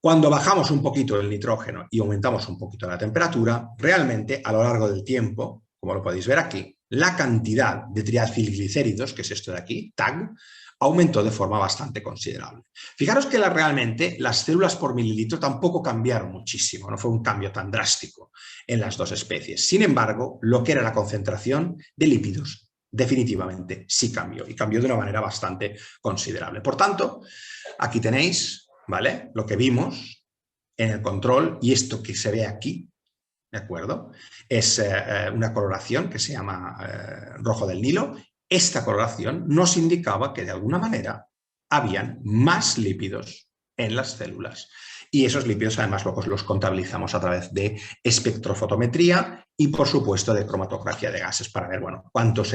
Speaker 3: Cuando bajamos un poquito el nitrógeno y aumentamos un poquito la temperatura, realmente a lo largo del tiempo, como lo podéis ver aquí, la cantidad de triacilglicéridos, que es esto de aquí, TAG, aumentó de forma bastante considerable. Fijaros que realmente las células por mililitro tampoco cambiaron muchísimo, no fue un cambio tan drástico en las dos especies. Sin embargo, lo que era la concentración de lípidos definitivamente sí cambió, y cambió de una manera bastante considerable. Por tanto, aquí tenéis, ¿vale?, lo que vimos en el control, y esto que se ve aquí, ¿de acuerdo? Es una coloración que se llama rojo del Nilo. Esta coloración nos indicaba que de alguna manera habían más lípidos en las células. Y esos lípidos además los contabilizamos a través de espectrofotometría y, por supuesto, de cromatografía de gases para ver, bueno, cuántos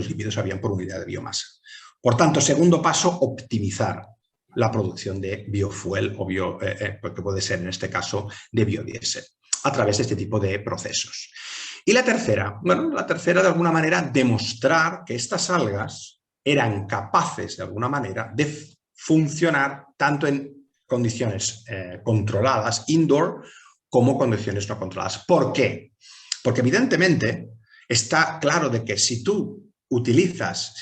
Speaker 3: lípidos habían por unidad de biomasa. Por tanto, segundo paso, optimizar la producción de biofuel o que puede ser en este caso de biodiesel, a través de este tipo de procesos. Y la tercera, bueno, la tercera de alguna manera demostrar que estas algas eran capaces de alguna manera de funcionar tanto en condiciones controladas, indoor, como condiciones no controladas. ¿Por qué? Porque evidentemente está claro de que si tú utilizas,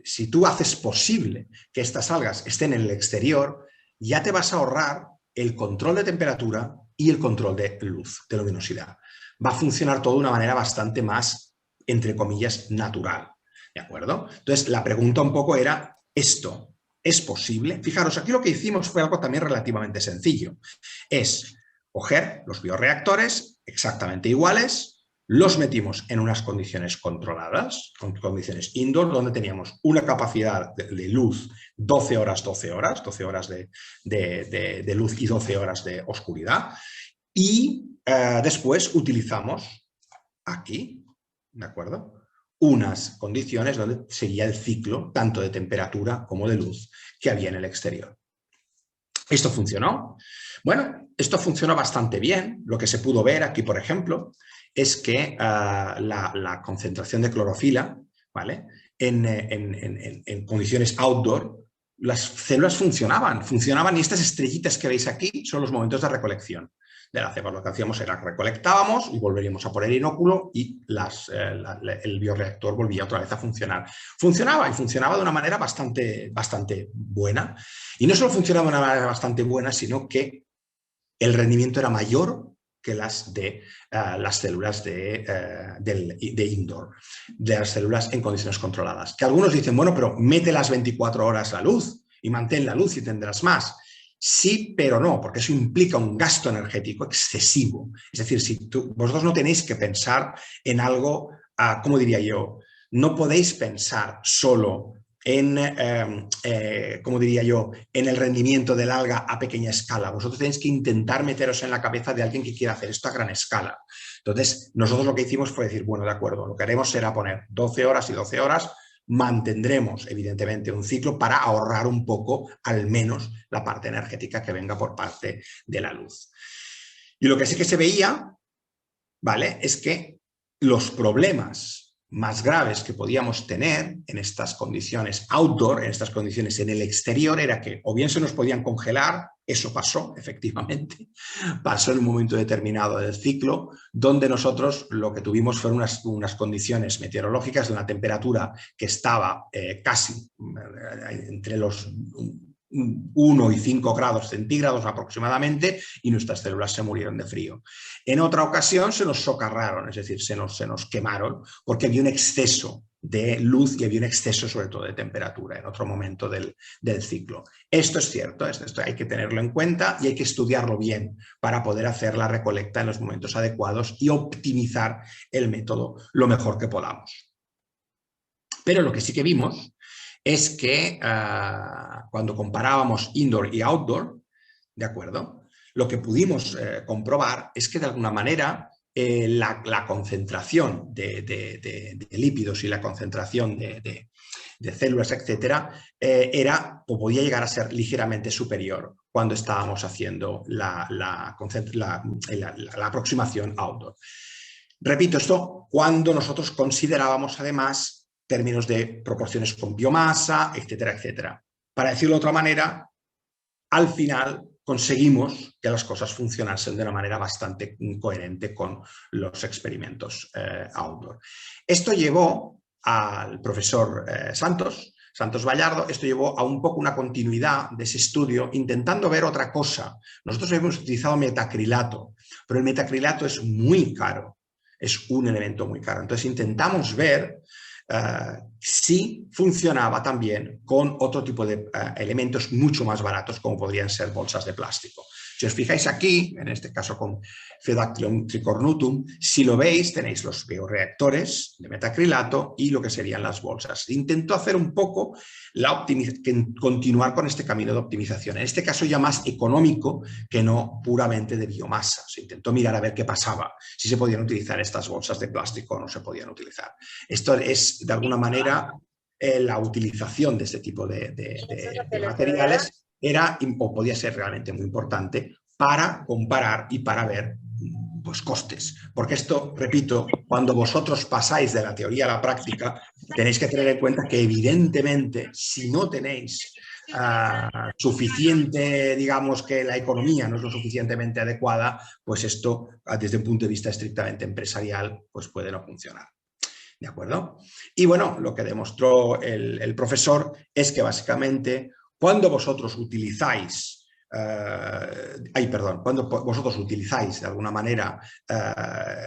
Speaker 3: si tú haces posible que estas algas estén en el exterior, ya te vas a ahorrar el control de temperatura y el control de luz, de luminosidad. Va a funcionar todo de una manera bastante más, entre comillas, natural, ¿de acuerdo? Entonces, la pregunta un poco era, ¿esto es posible? Fijaros, aquí lo que hicimos fue algo también relativamente sencillo. Es coger los bioreactores exactamente iguales, los metimos en unas condiciones controladas, con condiciones indoor, donde teníamos una capacidad de luz 12 horas de luz y 12 horas de oscuridad. Y después utilizamos aquí, ¿de acuerdo?, unas condiciones donde seguía el ciclo tanto de temperatura como de luz que había en el exterior. ¿Esto funcionó? Bueno, esto funcionó bastante bien. Lo que se pudo ver aquí, por ejemplo, es que la concentración de clorofila, ¿vale?, en condiciones outdoor, las células funcionaban y estas estrellitas que veis aquí son los momentos de recolección de la cepa. Lo que hacíamos era recolectábamos y volveríamos a poner inóculo y el bioreactor volvía otra vez a funcionar. Funcionaba y funcionaba de una manera bastante buena. Y no solo funcionaba de una manera bastante buena, sino que el rendimiento era mayor que las de las células de indoor, de las células en condiciones controladas. Que algunos dicen, bueno, pero mete las 24 horas la luz y mantén la luz y tendrás más. Sí, pero no, porque eso implica un gasto energético excesivo. Es decir, si vosotros no tenéis que pensar en algo, ¿cómo diría yo? No podéis pensar solo en, como diría yo, en el rendimiento del alga a pequeña escala. Vosotros tenéis que intentar meteros en la cabeza de alguien que quiera hacer esto a gran escala. Entonces, nosotros lo que hicimos fue decir, bueno, de acuerdo, lo que haremos será poner 12 horas y 12 horas, mantendremos evidentemente un ciclo para ahorrar un poco, al menos, la parte energética que venga por parte de la luz. Y lo que sí que se veía, ¿vale?, es que los problemas más graves que podíamos tener en estas condiciones outdoor, en estas condiciones en el exterior, era que o bien se nos podían congelar, eso pasó efectivamente, pasó en un momento determinado del ciclo, donde nosotros lo que tuvimos fueron unas condiciones meteorológicas de una temperatura que estaba casi entre los 1 y 5 grados centígrados aproximadamente, y nuestras células se murieron de frío. En otra ocasión se nos socarraron, es decir, se nos quemaron, porque había un exceso de luz y había un exceso sobre todo de temperatura en otro momento del ciclo. Esto es cierto, esto hay que tenerlo en cuenta y hay que estudiarlo bien para poder hacer la recolecta en los momentos adecuados y optimizar el método lo mejor que podamos. Pero lo que sí que vimos es que cuando comparábamos indoor y outdoor, ¿de acuerdo?, lo que pudimos comprobar es que de alguna manera la concentración de lípidos y la concentración de células, etcétera, podía llegar a ser ligeramente superior cuando estábamos haciendo la aproximación outdoor. Repito, esto cuando nosotros considerábamos además términos de proporciones con biomasa, etcétera, etcétera. Para decirlo de otra manera, al final conseguimos que las cosas funcionasen de una manera bastante coherente con los experimentos outdoor. Esto llevó al profesor Santos Vallardo, esto llevó a un poco una continuidad de ese estudio, intentando ver otra cosa. Nosotros hemos utilizado metacrilato, pero el metacrilato es muy caro, es un elemento muy caro. Entonces intentamos ver si funcionaba también con otro tipo de elementos mucho más baratos, como podrían ser bolsas de plástico. Si os fijáis aquí, en este caso con Phaedactylium tricornutum, si lo veis, tenéis los bioreactores de metacrilato y lo que serían las bolsas. Intento hacer un poco continuar con este camino de optimización, en este caso ya más económico que no puramente de biomasa. Se intentó mirar a ver qué pasaba, si se podían utilizar estas bolsas de plástico o no se podían utilizar. Esto es, de alguna manera, la utilización de este tipo de materiales era o podía ser realmente muy importante para comparar y para ver pues, costes. Porque esto, repito, cuando vosotros pasáis de la teoría a la práctica, tenéis que tener en cuenta que evidentemente si no tenéis suficiente, digamos que la economía no es lo suficientemente adecuada, pues esto desde un punto de vista estrictamente empresarial pues puede no funcionar. ¿De acuerdo? Y bueno, lo que demostró el profesor es que básicamente cuando vosotros utilizáis, cuando vosotros utilizáis de alguna manera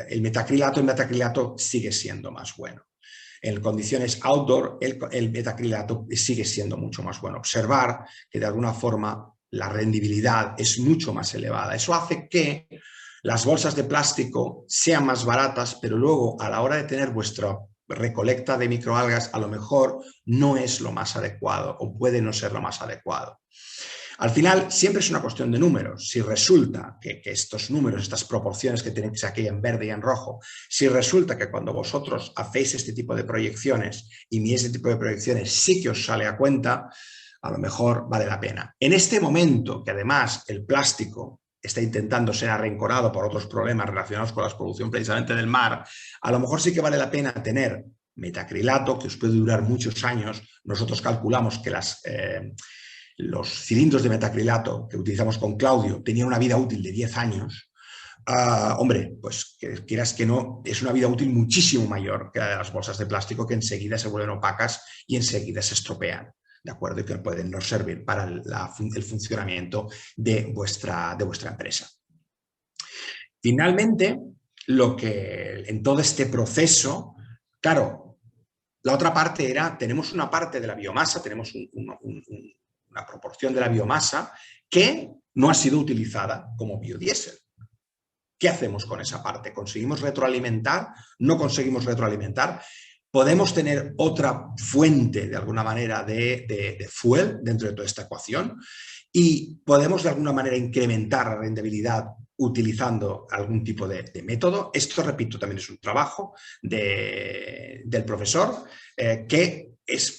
Speaker 3: el metacrilato sigue siendo más bueno. En condiciones outdoor, el metacrilato sigue siendo mucho más bueno. Observar que de alguna forma la rendibilidad es mucho más elevada. Eso hace que las bolsas de plástico sean más baratas, pero luego a la hora de tener vuestra recolecta de microalgas a lo mejor no es lo más adecuado o puede no ser lo más adecuado. Al final siempre es una cuestión de números. Si resulta que estos números, estas proporciones que tenéis aquí en verde y en rojo, si resulta que cuando vosotros hacéis este tipo de proyecciones y este tipo de proyecciones sí que os sale a cuenta, a lo mejor vale la pena. En este momento que además el plástico está intentando ser arrinconado por otros problemas relacionados con la producción precisamente del mar, a lo mejor sí que vale la pena tener metacrilato, que os puede durar muchos años. Nosotros calculamos que los cilindros de metacrilato que utilizamos con Claudio tenían una vida útil de 10 años. Hombre, pues que quieras que no, es una vida útil muchísimo mayor que la de las bolsas de plástico, que enseguida se vuelven opacas y enseguida se estropean. ¿De acuerdo? Y que pueden no servir para el funcionamiento de vuestra empresa. Finalmente, en todo este proceso, claro, la otra parte era, tenemos una parte de la biomasa, tenemos una proporción de la biomasa que no ha sido utilizada como biodiesel. ¿Qué hacemos con esa parte? ¿Conseguimos retroalimentar? ¿No conseguimos retroalimentar? ¿Podemos tener otra fuente, de alguna manera, de fuel dentro de toda esta ecuación? ¿Y podemos, de alguna manera, incrementar la rentabilidad utilizando algún tipo de método? Esto, repito, también es un trabajo del profesor que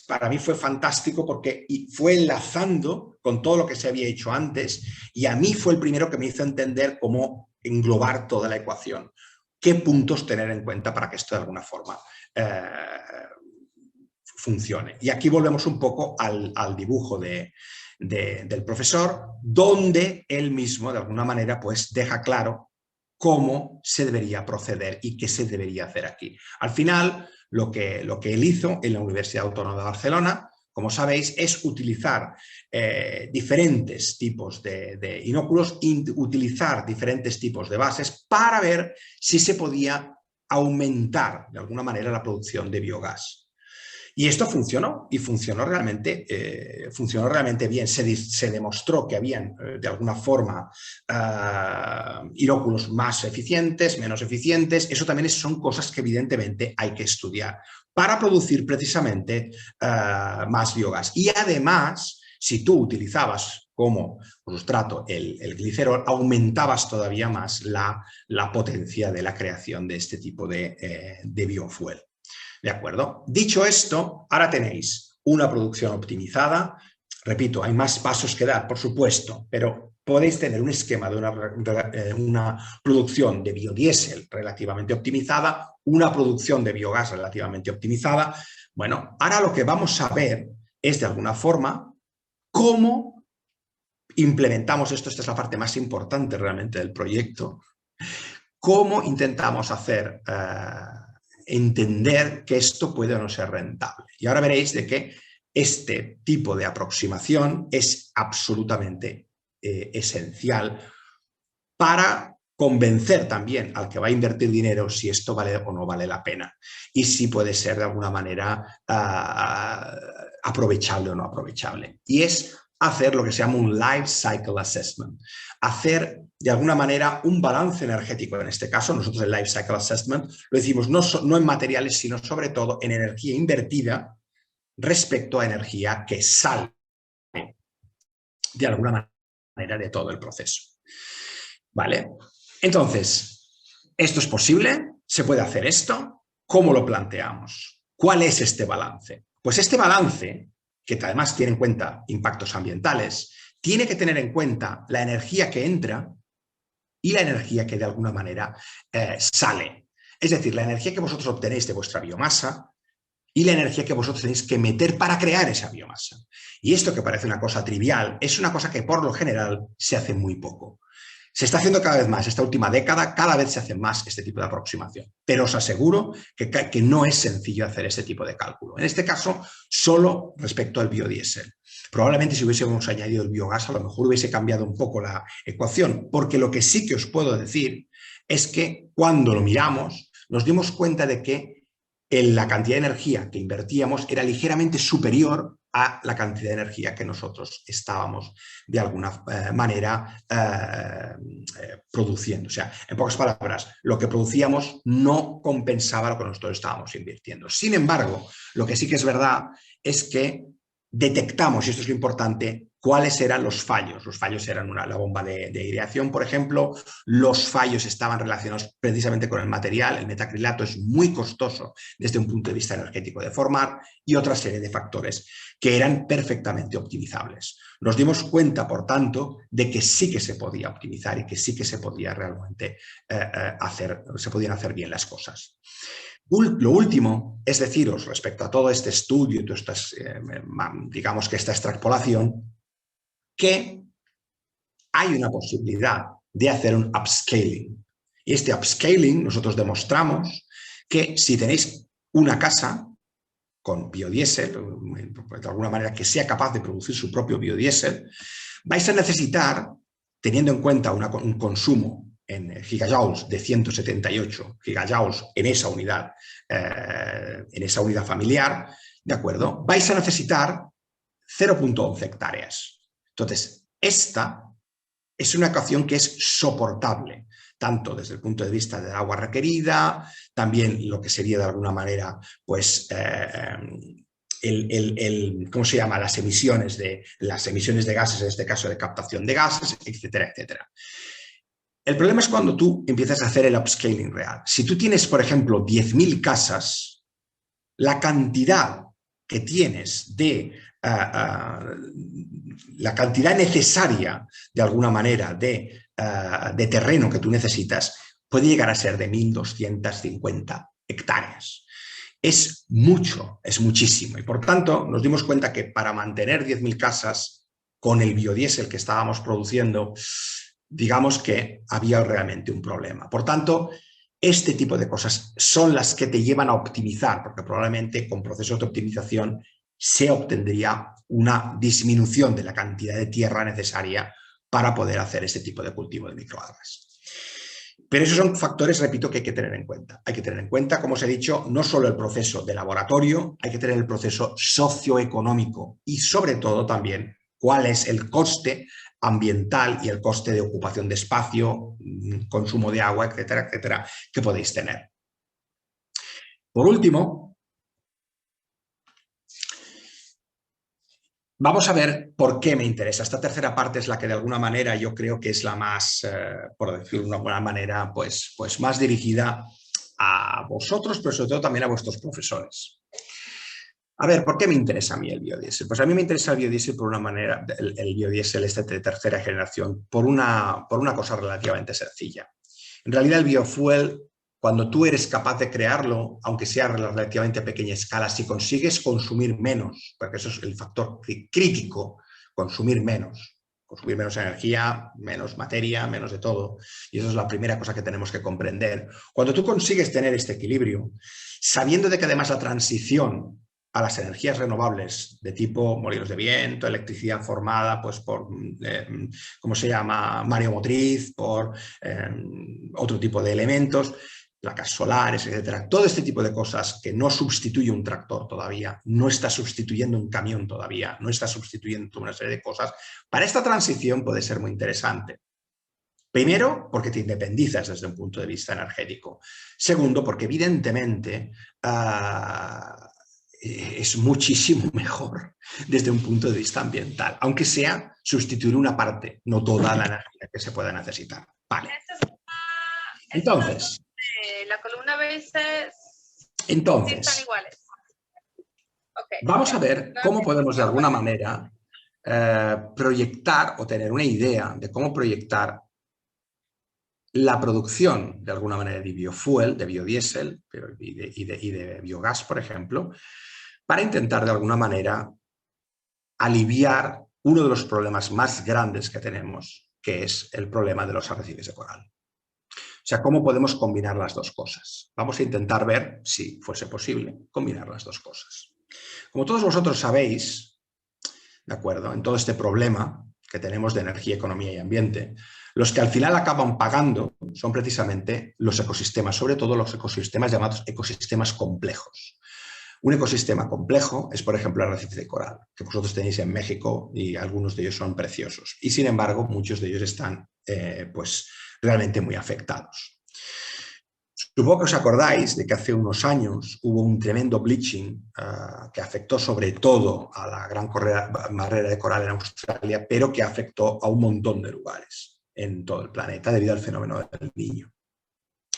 Speaker 3: para mí fue fantástico porque fue enlazando con todo lo que se había hecho antes y a mí fue el primero que me hizo entender cómo englobar toda la ecuación. ¿Qué puntos tener en cuenta para que esto de alguna forma funcione? Y aquí volvemos un poco al dibujo del profesor, donde él mismo, de alguna manera, pues deja claro cómo se debería proceder y qué se debería hacer aquí. Al final, lo que él hizo en la Universidad Autónoma de Barcelona, como sabéis, es utilizar diferentes tipos de inóculos, utilizar diferentes tipos de bases para ver si se podía aumentar de alguna manera la producción de biogás. Y esto funcionó, y funcionó realmente bien. Se demostró que habían, de alguna forma, inóculos más eficientes, menos eficientes. Eso también son cosas que evidentemente hay que estudiar para producir precisamente más biogás. Y además, si tú utilizabas como sustrato el glicerol, aumentabas todavía más la potencia de la creación de este tipo de biofuel. ¿De acuerdo? Dicho esto, ahora tenéis una producción optimizada. Repito, hay más pasos que dar, por supuesto, pero podéis tener un esquema de una producción de biodiesel relativamente optimizada, una producción de biogás relativamente optimizada. Bueno, ahora lo que vamos a ver es, de alguna forma, cómo implementamos esto. Esta es la parte más importante realmente del proyecto. Cómo intentamos hacer entender que esto puede o no ser rentable. Y ahora veréis de que este tipo de aproximación es absolutamente esencial para convencer también al que va a invertir dinero si esto vale o no vale la pena y si puede ser de alguna manera aprovechable o no aprovechable. Y es hacer lo que se llama un Life Cycle Assessment, hacer de alguna manera un balance energético. En este caso, nosotros el Life Cycle Assessment lo decimos no en materiales, sino sobre todo en energía invertida respecto a energía que sale de alguna manera de todo el proceso. ¿Vale? Entonces, ¿esto es posible? ¿Se puede hacer esto? ¿Cómo lo planteamos? ¿Cuál es este balance? Pues este balance, que además tiene en cuenta impactos ambientales, tiene que tener en cuenta la energía que entra y la energía que de alguna manera sale. Es decir, la energía que vosotros obtenéis de vuestra biomasa y la energía que vosotros tenéis que meter para crear esa biomasa. Y esto, que parece una cosa trivial, es una cosa que por lo general se hace muy poco. Se está haciendo cada vez más. Esta última década cada vez se hace más este tipo de aproximación. Pero os aseguro que no es sencillo hacer este tipo de cálculo. En este caso, solo respecto al biodiesel. Probablemente si hubiésemos añadido el biogás, a lo mejor hubiese cambiado un poco la ecuación, porque lo que sí que os puedo decir es que cuando lo miramos, nos dimos cuenta de que la cantidad de energía que invertíamos era ligeramente superior a la cantidad de energía que nosotros estábamos de alguna manera produciendo. O sea, en pocas palabras, lo que producíamos no compensaba lo que nosotros estábamos invirtiendo. Sin embargo, lo que sí que es verdad es que detectamos, y esto es lo importante, cuáles eran los fallos. Los fallos eran la bomba de aireación, por ejemplo. Los fallos estaban relacionados precisamente con el material. El metacrilato es muy costoso desde un punto de vista energético de formar, y otra serie de factores que eran perfectamente optimizables. Nos dimos cuenta, por tanto, de que sí que se podía optimizar y que sí que se podía realmente se podían hacer bien las cosas. Lo último es deciros, respecto a todo este estudio y todas estas, digamos que esta extrapolación, que hay una posibilidad de hacer un upscaling. Y este upscaling nosotros demostramos que si tenéis una casa con biodiesel, de alguna manera que sea capaz de producir su propio biodiesel, vais a necesitar, teniendo en cuenta un consumo en gigajoules de 178 gigajoules en esa unidad familiar, ¿de acuerdo? Vais a necesitar 0.11 hectáreas. Entonces, esta es una ecuación que es soportable, tanto desde el punto de vista del agua requerida, también lo que sería de alguna manera, pues, ¿cómo se llama? Las emisiones de gases, en este caso de captación de gases, etcétera, etcétera. El problema es cuando tú empiezas a hacer el upscaling real. Si tú tienes, por ejemplo, 10.000 casas, la cantidad que tienes de la cantidad necesaria, de alguna manera, de terreno que tú necesitas, puede llegar a ser de 1.250 hectáreas. Es mucho, es muchísimo. Y por tanto, nos dimos cuenta que para mantener 10.000 casas con el biodiesel que estábamos produciendo, digamos que había realmente un problema. Por tanto, este tipo de cosas son las que te llevan a optimizar, porque probablemente con procesos de optimización se obtendría una disminución de la cantidad de tierra necesaria para poder hacer este tipo de cultivo de microalgas. Pero esos son factores, repito, que hay que tener en cuenta. Hay que tener en cuenta, como os he dicho, no solo el proceso de laboratorio, hay que tener el proceso socioeconómico y sobre todo también cuál es el coste ambiental y el coste de ocupación de espacio, consumo de agua, etcétera, etcétera, que podéis tener. Por último, Vamos a ver por qué me interesa. Esta tercera parte es la que de alguna manera yo creo que es la más, por decirlo de una buena manera, pues más dirigida a vosotros, pero sobre todo también a vuestros profesores. A ver, ¿por qué me interesa a mí el biodiesel? Pues a mí me interesa el biodiesel por una manera, el biodiesel este de tercera generación, por una cosa relativamente sencilla. En realidad el biofuel, cuando tú eres capaz de crearlo, aunque sea a relativamente pequeña escala, si consigues consumir menos, porque eso es el factor crítico, consumir menos energía, menos materia, menos de todo. Y eso es la primera cosa que tenemos que comprender. Cuando tú consigues tener este equilibrio, sabiendo de que además la transición a las energías renovables de tipo molinos de viento, electricidad formada pues por, ¿cómo se llama?, mareomotriz, por otro tipo de elementos, placas solares, etcétera. Todo este tipo de cosas que no sustituye un tractor todavía, no está sustituyendo un camión todavía, no está sustituyendo una serie de cosas. Para esta transición puede ser muy interesante. Primero, porque te independizas desde un punto de vista energético. Segundo, porque evidentemente es muchísimo mejor desde un punto de vista ambiental, aunque sea sustituir una parte, no toda la energía que se pueda necesitar. Vale. Entonces,
Speaker 4: la columna veces
Speaker 3: están
Speaker 4: iguales. Okay.
Speaker 3: Vamos a ver cómo podemos de alguna manera proyectar o tener una idea de cómo proyectar la producción de alguna manera de biofuel, de biodiesel y de biogás, por ejemplo, para intentar de alguna manera aliviar uno de los problemas más grandes que tenemos, que es el problema de los arrecifes de coral. O sea, ¿cómo podemos combinar las dos cosas? Vamos a intentar ver, si fuese posible, combinar las dos cosas. Como todos vosotros sabéis, ¿de acuerdo?, en todo este problema que tenemos de energía, economía y ambiente, los que al final acaban pagando son precisamente los ecosistemas, sobre todo los ecosistemas llamados ecosistemas complejos. Un ecosistema complejo es, por ejemplo, el arrecife de coral, que vosotros tenéis en México y algunos de ellos son preciosos. Y, sin embargo, muchos de ellos están pues, realmente muy afectados. Supongo que os acordáis de que hace unos años hubo un tremendo bleaching que afectó sobre todo a la gran barrera de coral en Australia, pero que afectó a un montón de lugares en todo el planeta debido al fenómeno del Niño.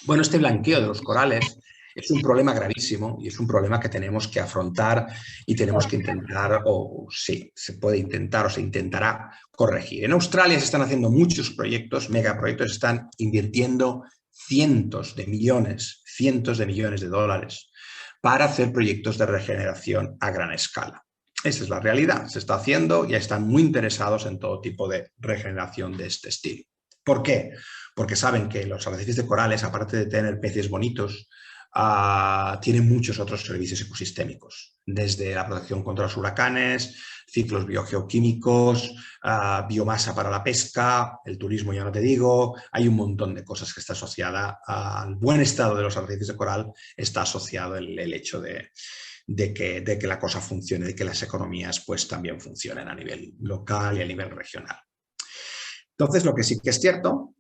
Speaker 3: Bueno, este blanqueo de los corales es un problema gravísimo y es un problema que tenemos que afrontar y tenemos que intentar, o sí, se puede intentar o se intentará corregir. En Australia se están haciendo muchos proyectos, megaproyectos, están invirtiendo cientos de millones de dólares para hacer proyectos de regeneración a gran escala. Esa es la realidad, se está haciendo y están muy interesados en todo tipo de regeneración de este estilo. ¿Por qué? Porque saben que los arrecifes de corales, aparte de tener peces bonitos, tienen muchos otros servicios ecosistémicos, desde la protección contra los huracanes, ciclos biogeoquímicos, biomasa para la pesca, el turismo ya no te digo, hay un montón de cosas que está asociada al buen estado de los arrecifes de coral, está asociado el hecho de que la cosa funcione, de que las economías pues también funcionen a nivel local y a nivel regional. Entonces, lo que sí que es cierto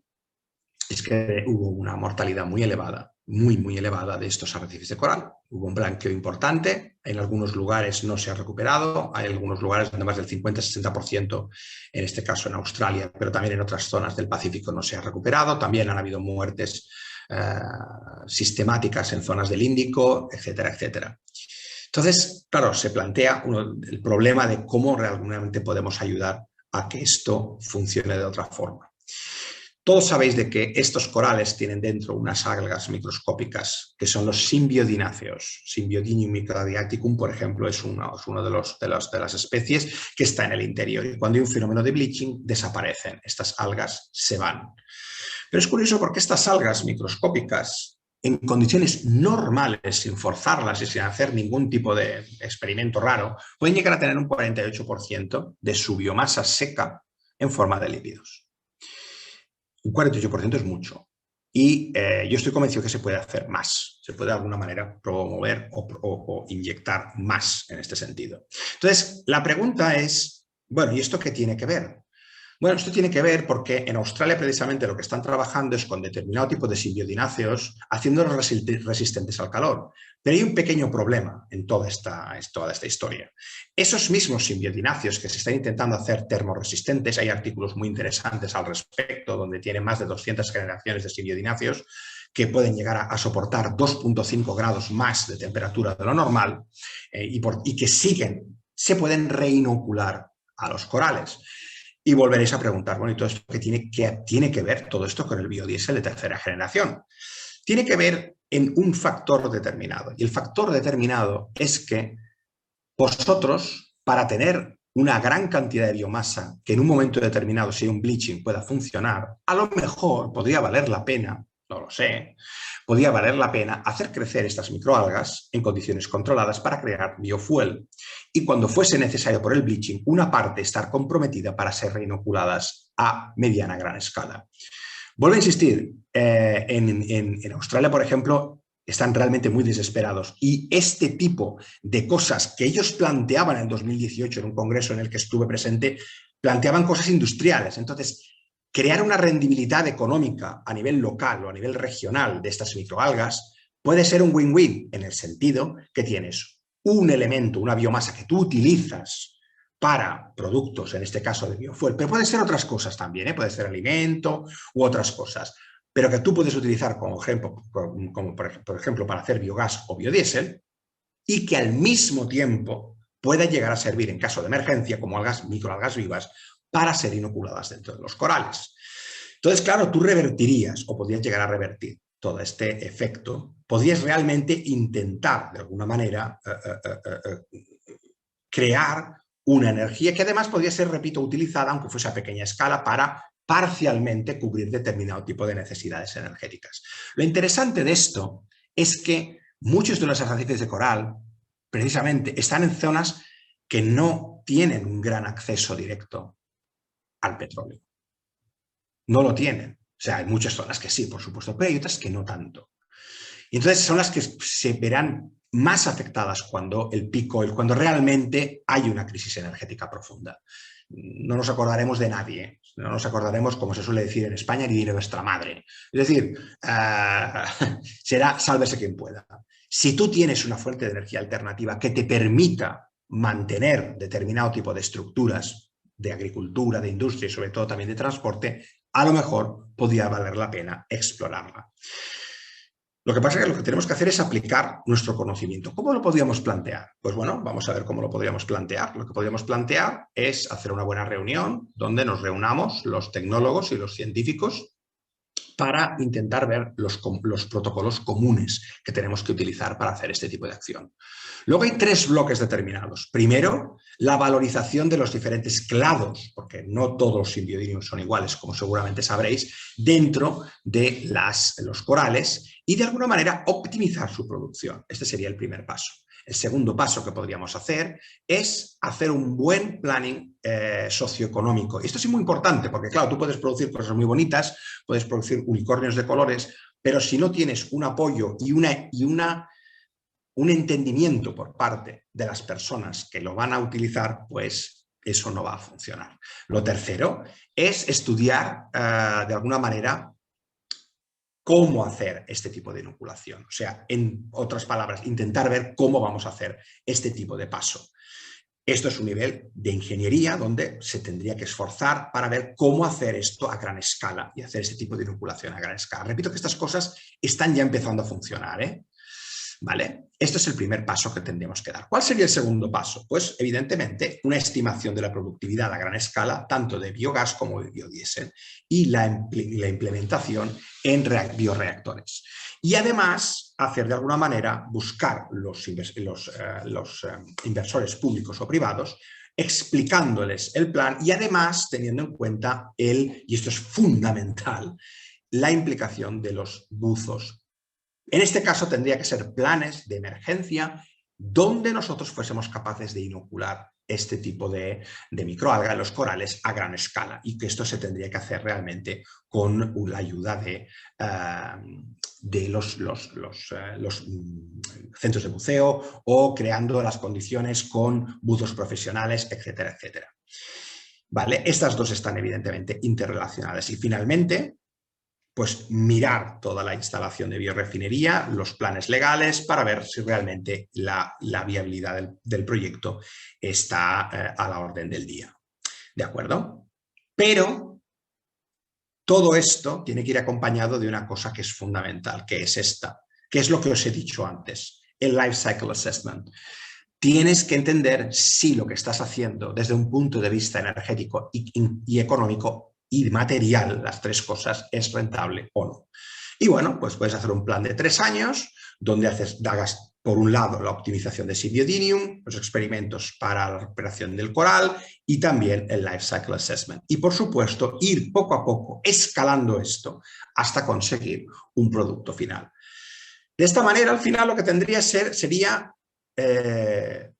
Speaker 3: es que hubo una mortalidad muy elevada, muy elevada de estos arrecifes de coral. Hubo un blanqueo importante, en algunos lugares no se ha recuperado, hay algunos lugares donde más del 50-60%, en este caso en Australia, pero también en otras zonas del Pacífico no se ha recuperado. También han habido muertes sistemáticas en zonas del Índico, etcétera, etcétera. Entonces, claro, se plantea el problema de cómo realmente podemos ayudar a que esto funcione de otra forma. Todos sabéis de que estos corales tienen dentro unas algas microscópicas que son los simbiodináceos. Symbiodinium microradiaticum, por ejemplo, es uno de las especies que está en el interior. Y cuando hay un fenómeno de bleaching, desaparecen. Estas algas se van. Pero es curioso porque estas algas microscópicas, en condiciones normales, sin forzarlas y sin hacer ningún tipo de experimento raro, pueden llegar a tener un 48% de su biomasa seca en forma de lípidos. Un 48% es mucho. Y yo estoy convencido que se puede hacer más. Se puede de alguna manera promover o inyectar más en este sentido. Entonces, la pregunta es, bueno, ¿y esto qué tiene que ver? Bueno, esto tiene que ver porque en Australia precisamente lo que están trabajando es con determinado tipo de simbiodináceos, haciéndolos resistentes al calor. Pero hay un pequeño problema en toda esta historia. Esos mismos simbiodináceos que se están intentando hacer termorresistentes, hay artículos muy interesantes al respecto, donde tienen más de 200 generaciones de simbiodináceos que pueden llegar a soportar 2,5 grados más de temperatura de lo normal y que se pueden reinocular a los corales. Y volveréis a preguntar, bueno, ¿y todo esto qué tiene que ver todo esto con el biodiesel de tercera generación? Tiene que ver en un factor determinado. Y el factor determinado es que vosotros, para tener una gran cantidad de biomasa que en un momento determinado, si hay un bleaching, pueda funcionar, a lo mejor podría valer la pena, no lo sé, podría valer la pena hacer crecer estas microalgas en condiciones controladas para crear biofuel y cuando fuese necesario por el bleaching, una parte estar comprometida para ser reinoculadas a mediana gran escala. Vuelvo a insistir, en Australia, por ejemplo, están realmente muy desesperados y este tipo de cosas que ellos planteaban en 2018 en un congreso en el que estuve presente, planteaban cosas industriales. Entonces, crear una rendibilidad económica a nivel local o a nivel regional de estas microalgas puede ser un win-win en el sentido que tienes un elemento, una biomasa que tú utilizas para productos, en este caso de biofuel, pero puede ser otras cosas también, puede ser alimento u otras cosas, pero que tú puedes utilizar como por ejemplo para hacer biogás o biodiesel y que al mismo tiempo pueda llegar a servir en caso de emergencia como microalgas vivas para ser inoculadas dentro de los corales. Entonces, claro, tú revertirías o podrías llegar a revertir todo este efecto, podrías realmente intentar de alguna manera crear una energía que además podría ser, repito, utilizada, aunque fuese a pequeña escala, para parcialmente cubrir determinado tipo de necesidades energéticas. Lo interesante de esto es que muchos de los arrecifes de coral, precisamente, están en zonas que no tienen un gran acceso directo al petróleo. No lo tienen. O sea, hay muchas zonas que sí, por supuesto, pero hay otras que no tanto. Y entonces son las que se verán más afectadas cuando cuando realmente hay una crisis energética profunda. No nos acordaremos de nadie, no nos acordaremos, como se suele decir en España, ni de nuestra madre. Es decir, será sálvese quien pueda. Si tú tienes una fuente de energía alternativa que te permita mantener determinado tipo de estructuras de agricultura, de industria y sobre todo también de transporte, a lo mejor podría valer la pena explorarla. Lo que pasa es que lo que tenemos que hacer es aplicar nuestro conocimiento. ¿Cómo lo podríamos plantear? Pues bueno, vamos a ver cómo lo podríamos plantear. Lo que podríamos plantear es hacer una buena reunión donde nos reunamos los tecnólogos y los científicos para intentar ver los protocolos comunes que tenemos que utilizar para hacer este tipo de acción. Luego hay 3 bloques determinados. Primero, la valorización de los diferentes clados, porque no todos los simbiodinios son iguales, como seguramente sabréis, dentro de los corales y de alguna manera optimizar su producción. Este sería el primer paso. El segundo paso que podríamos hacer es hacer un buen planning socioeconómico. Esto es muy importante porque, claro, tú puedes producir cosas muy bonitas, puedes producir unicornios de colores, pero si no tienes un apoyo y un entendimiento por parte de las personas que lo van a utilizar, pues eso no va a funcionar. Lo tercero es estudiar de alguna manera cómo hacer este tipo de inoculación. O sea, en otras palabras, intentar ver cómo vamos a hacer este tipo de paso. Esto es un nivel de ingeniería donde se tendría que esforzar para ver cómo hacer esto a gran escala y hacer este tipo de inoculación a gran escala. Repito que estas cosas están ya empezando a funcionar, ¿eh? ¿Vale? Este es el primer paso que tendríamos que dar. ¿Cuál sería el segundo paso? Pues evidentemente una estimación de la productividad a gran escala, tanto de biogás como de biodiesel, y la implementación en bioreactores. Y además hacer de alguna manera, buscar los inversores públicos o privados, explicándoles el plan y además teniendo en cuenta y esto es fundamental, la implicación de los buzos. En este caso tendría que ser planes de emergencia donde nosotros fuésemos capaces de inocular este tipo de microalga en los corales a gran escala y que esto se tendría que hacer realmente con la ayuda de los centros de buceo o creando las condiciones con buzos profesionales, etcétera, etcétera. ¿vale? Estas dos están evidentemente interrelacionadas. Y finalmente, pues mirar toda la instalación de biorefinería, los planes legales, para ver si realmente la viabilidad del proyecto está a la orden del día. ¿De acuerdo? Pero todo esto tiene que ir acompañado de una cosa que es fundamental, que es esta, que es lo que os he dicho antes, el Life Cycle Assessment. Tienes que entender si lo que estás haciendo desde un punto de vista energético y económico y material, las tres cosas, es rentable o no. Y bueno, pues puedes hacer un plan de 3 años donde hagas, por un lado, la optimización de Cydiodinium, los experimentos para la recuperación del coral y también el Life Cycle Assessment. Y, por supuesto, ir poco a poco escalando esto hasta conseguir un producto final. De esta manera, al final, lo que tendría sería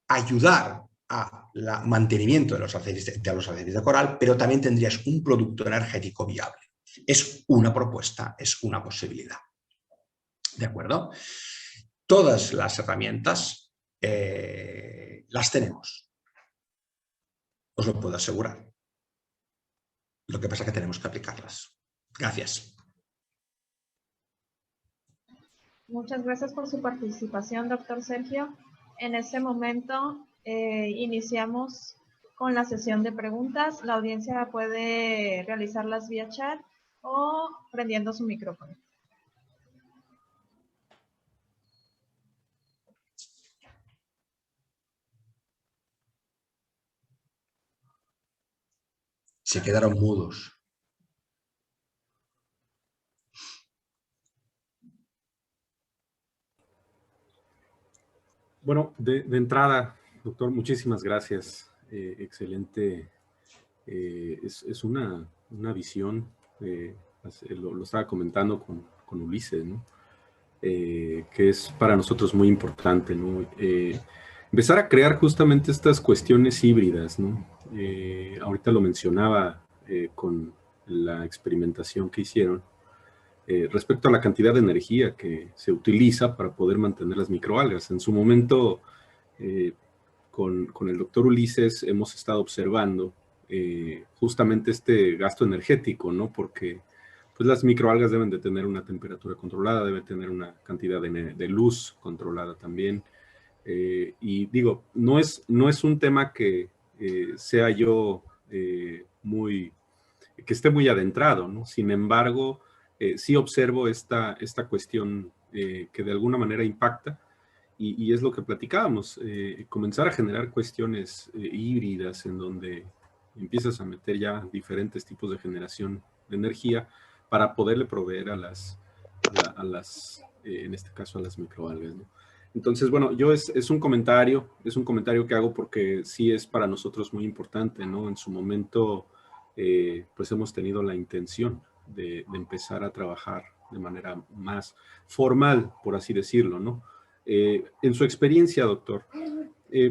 Speaker 3: ayudar al mantenimiento de los aceites de coral, pero también tendrías un producto energético viable. Es una propuesta, es una posibilidad. ¿De acuerdo? Todas las herramientas las tenemos. Os lo puedo asegurar. Lo que pasa es que tenemos que aplicarlas. Gracias.
Speaker 1: Muchas gracias por su participación, doctor Sergio. En este momento iniciamos con la sesión de preguntas. La audiencia puede realizarlas vía chat o prendiendo su micrófono.
Speaker 3: Se quedaron mudos.
Speaker 2: Bueno, de entrada, doctor, muchísimas gracias. Excelente. Es una visión, lo estaba comentando con Ulises, ¿no? Que es para nosotros muy importante, ¿no? Empezar a crear justamente estas cuestiones híbridas, ¿no? Ahorita lo mencionaba con la experimentación que hicieron respecto a la cantidad de energía que se utiliza para poder mantener las microalgas. En su momento, con el doctor Ulises hemos estado observando justamente este gasto energético, ¿no? Porque pues, las microalgas deben de tener una temperatura controlada, deben tener una cantidad de luz controlada también. Y digo, no es un tema que sea yo que esté muy adentrado, ¿no? Sin embargo, sí observo esta cuestión que de alguna manera impacta y es lo que platicábamos, comenzar a generar cuestiones híbridas en donde empiezas a meter ya diferentes tipos de generación de energía para poderle proveer a las en este caso a las microalgas, ¿no? Entonces, bueno, yo es un comentario que hago porque sí es para nosotros muy importante, ¿no? En su momento, pues hemos tenido la intención de empezar a trabajar de manera más formal, por así decirlo, ¿no? En su experiencia, doctor,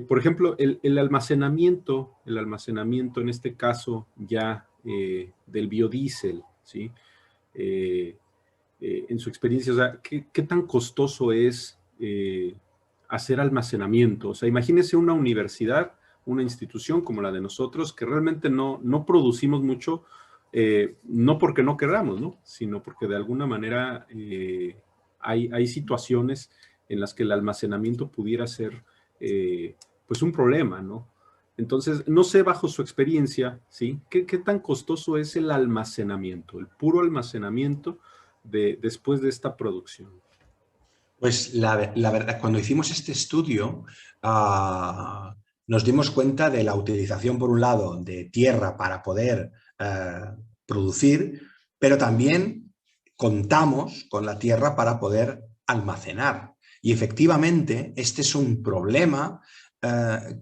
Speaker 2: por ejemplo, el almacenamiento en este caso ya del biodiesel, ¿sí? En su experiencia, o sea, ¿qué tan costoso es hacer almacenamiento? O sea, imagínese una universidad, una institución como la de nosotros, que realmente no producimos mucho, no porque no queramos, ¿no? Sino porque de alguna manera hay situaciones en las que el almacenamiento pudiera ser pues un problema, ¿no? Entonces, no sé bajo su experiencia, ¿sí? ¿Qué tan costoso es el almacenamiento, el puro almacenamiento después de esta producción?
Speaker 3: Pues la verdad, cuando hicimos este estudio, nos dimos cuenta de la utilización, por un lado, de tierra para poder producir, pero también contamos con la tierra para poder almacenar. Y efectivamente, este es un problema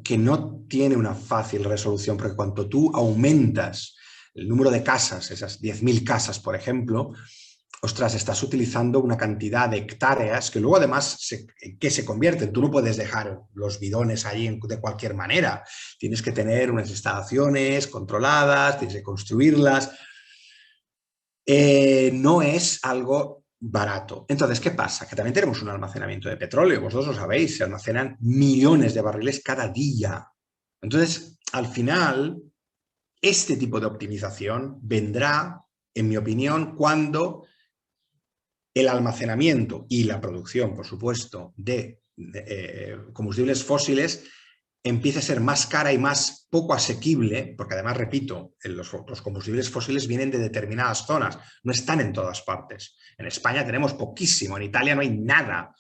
Speaker 3: que no tiene una fácil resolución, porque cuando tú aumentas el número de casas, esas 10.000 casas, por ejemplo, ostras, estás utilizando una cantidad de hectáreas que luego además se convierten. Tú no puedes dejar los bidones ahí de cualquier manera. Tienes que tener unas instalaciones controladas, tienes que construirlas. No es algo barato. Entonces, ¿qué pasa? Que también tenemos un almacenamiento de petróleo. Vosotros lo sabéis, se almacenan millones de barriles cada día. Entonces, al final, Este tipo de optimización vendrá, en mi opinión, cuando el almacenamiento y la producción, por supuesto, de combustibles fósiles empiece a ser más cara y más poco asequible, porque además, repito, los combustibles fósiles vienen de determinadas zonas, no están en todas partes. En España tenemos poquísimo, en Italia no hay nada.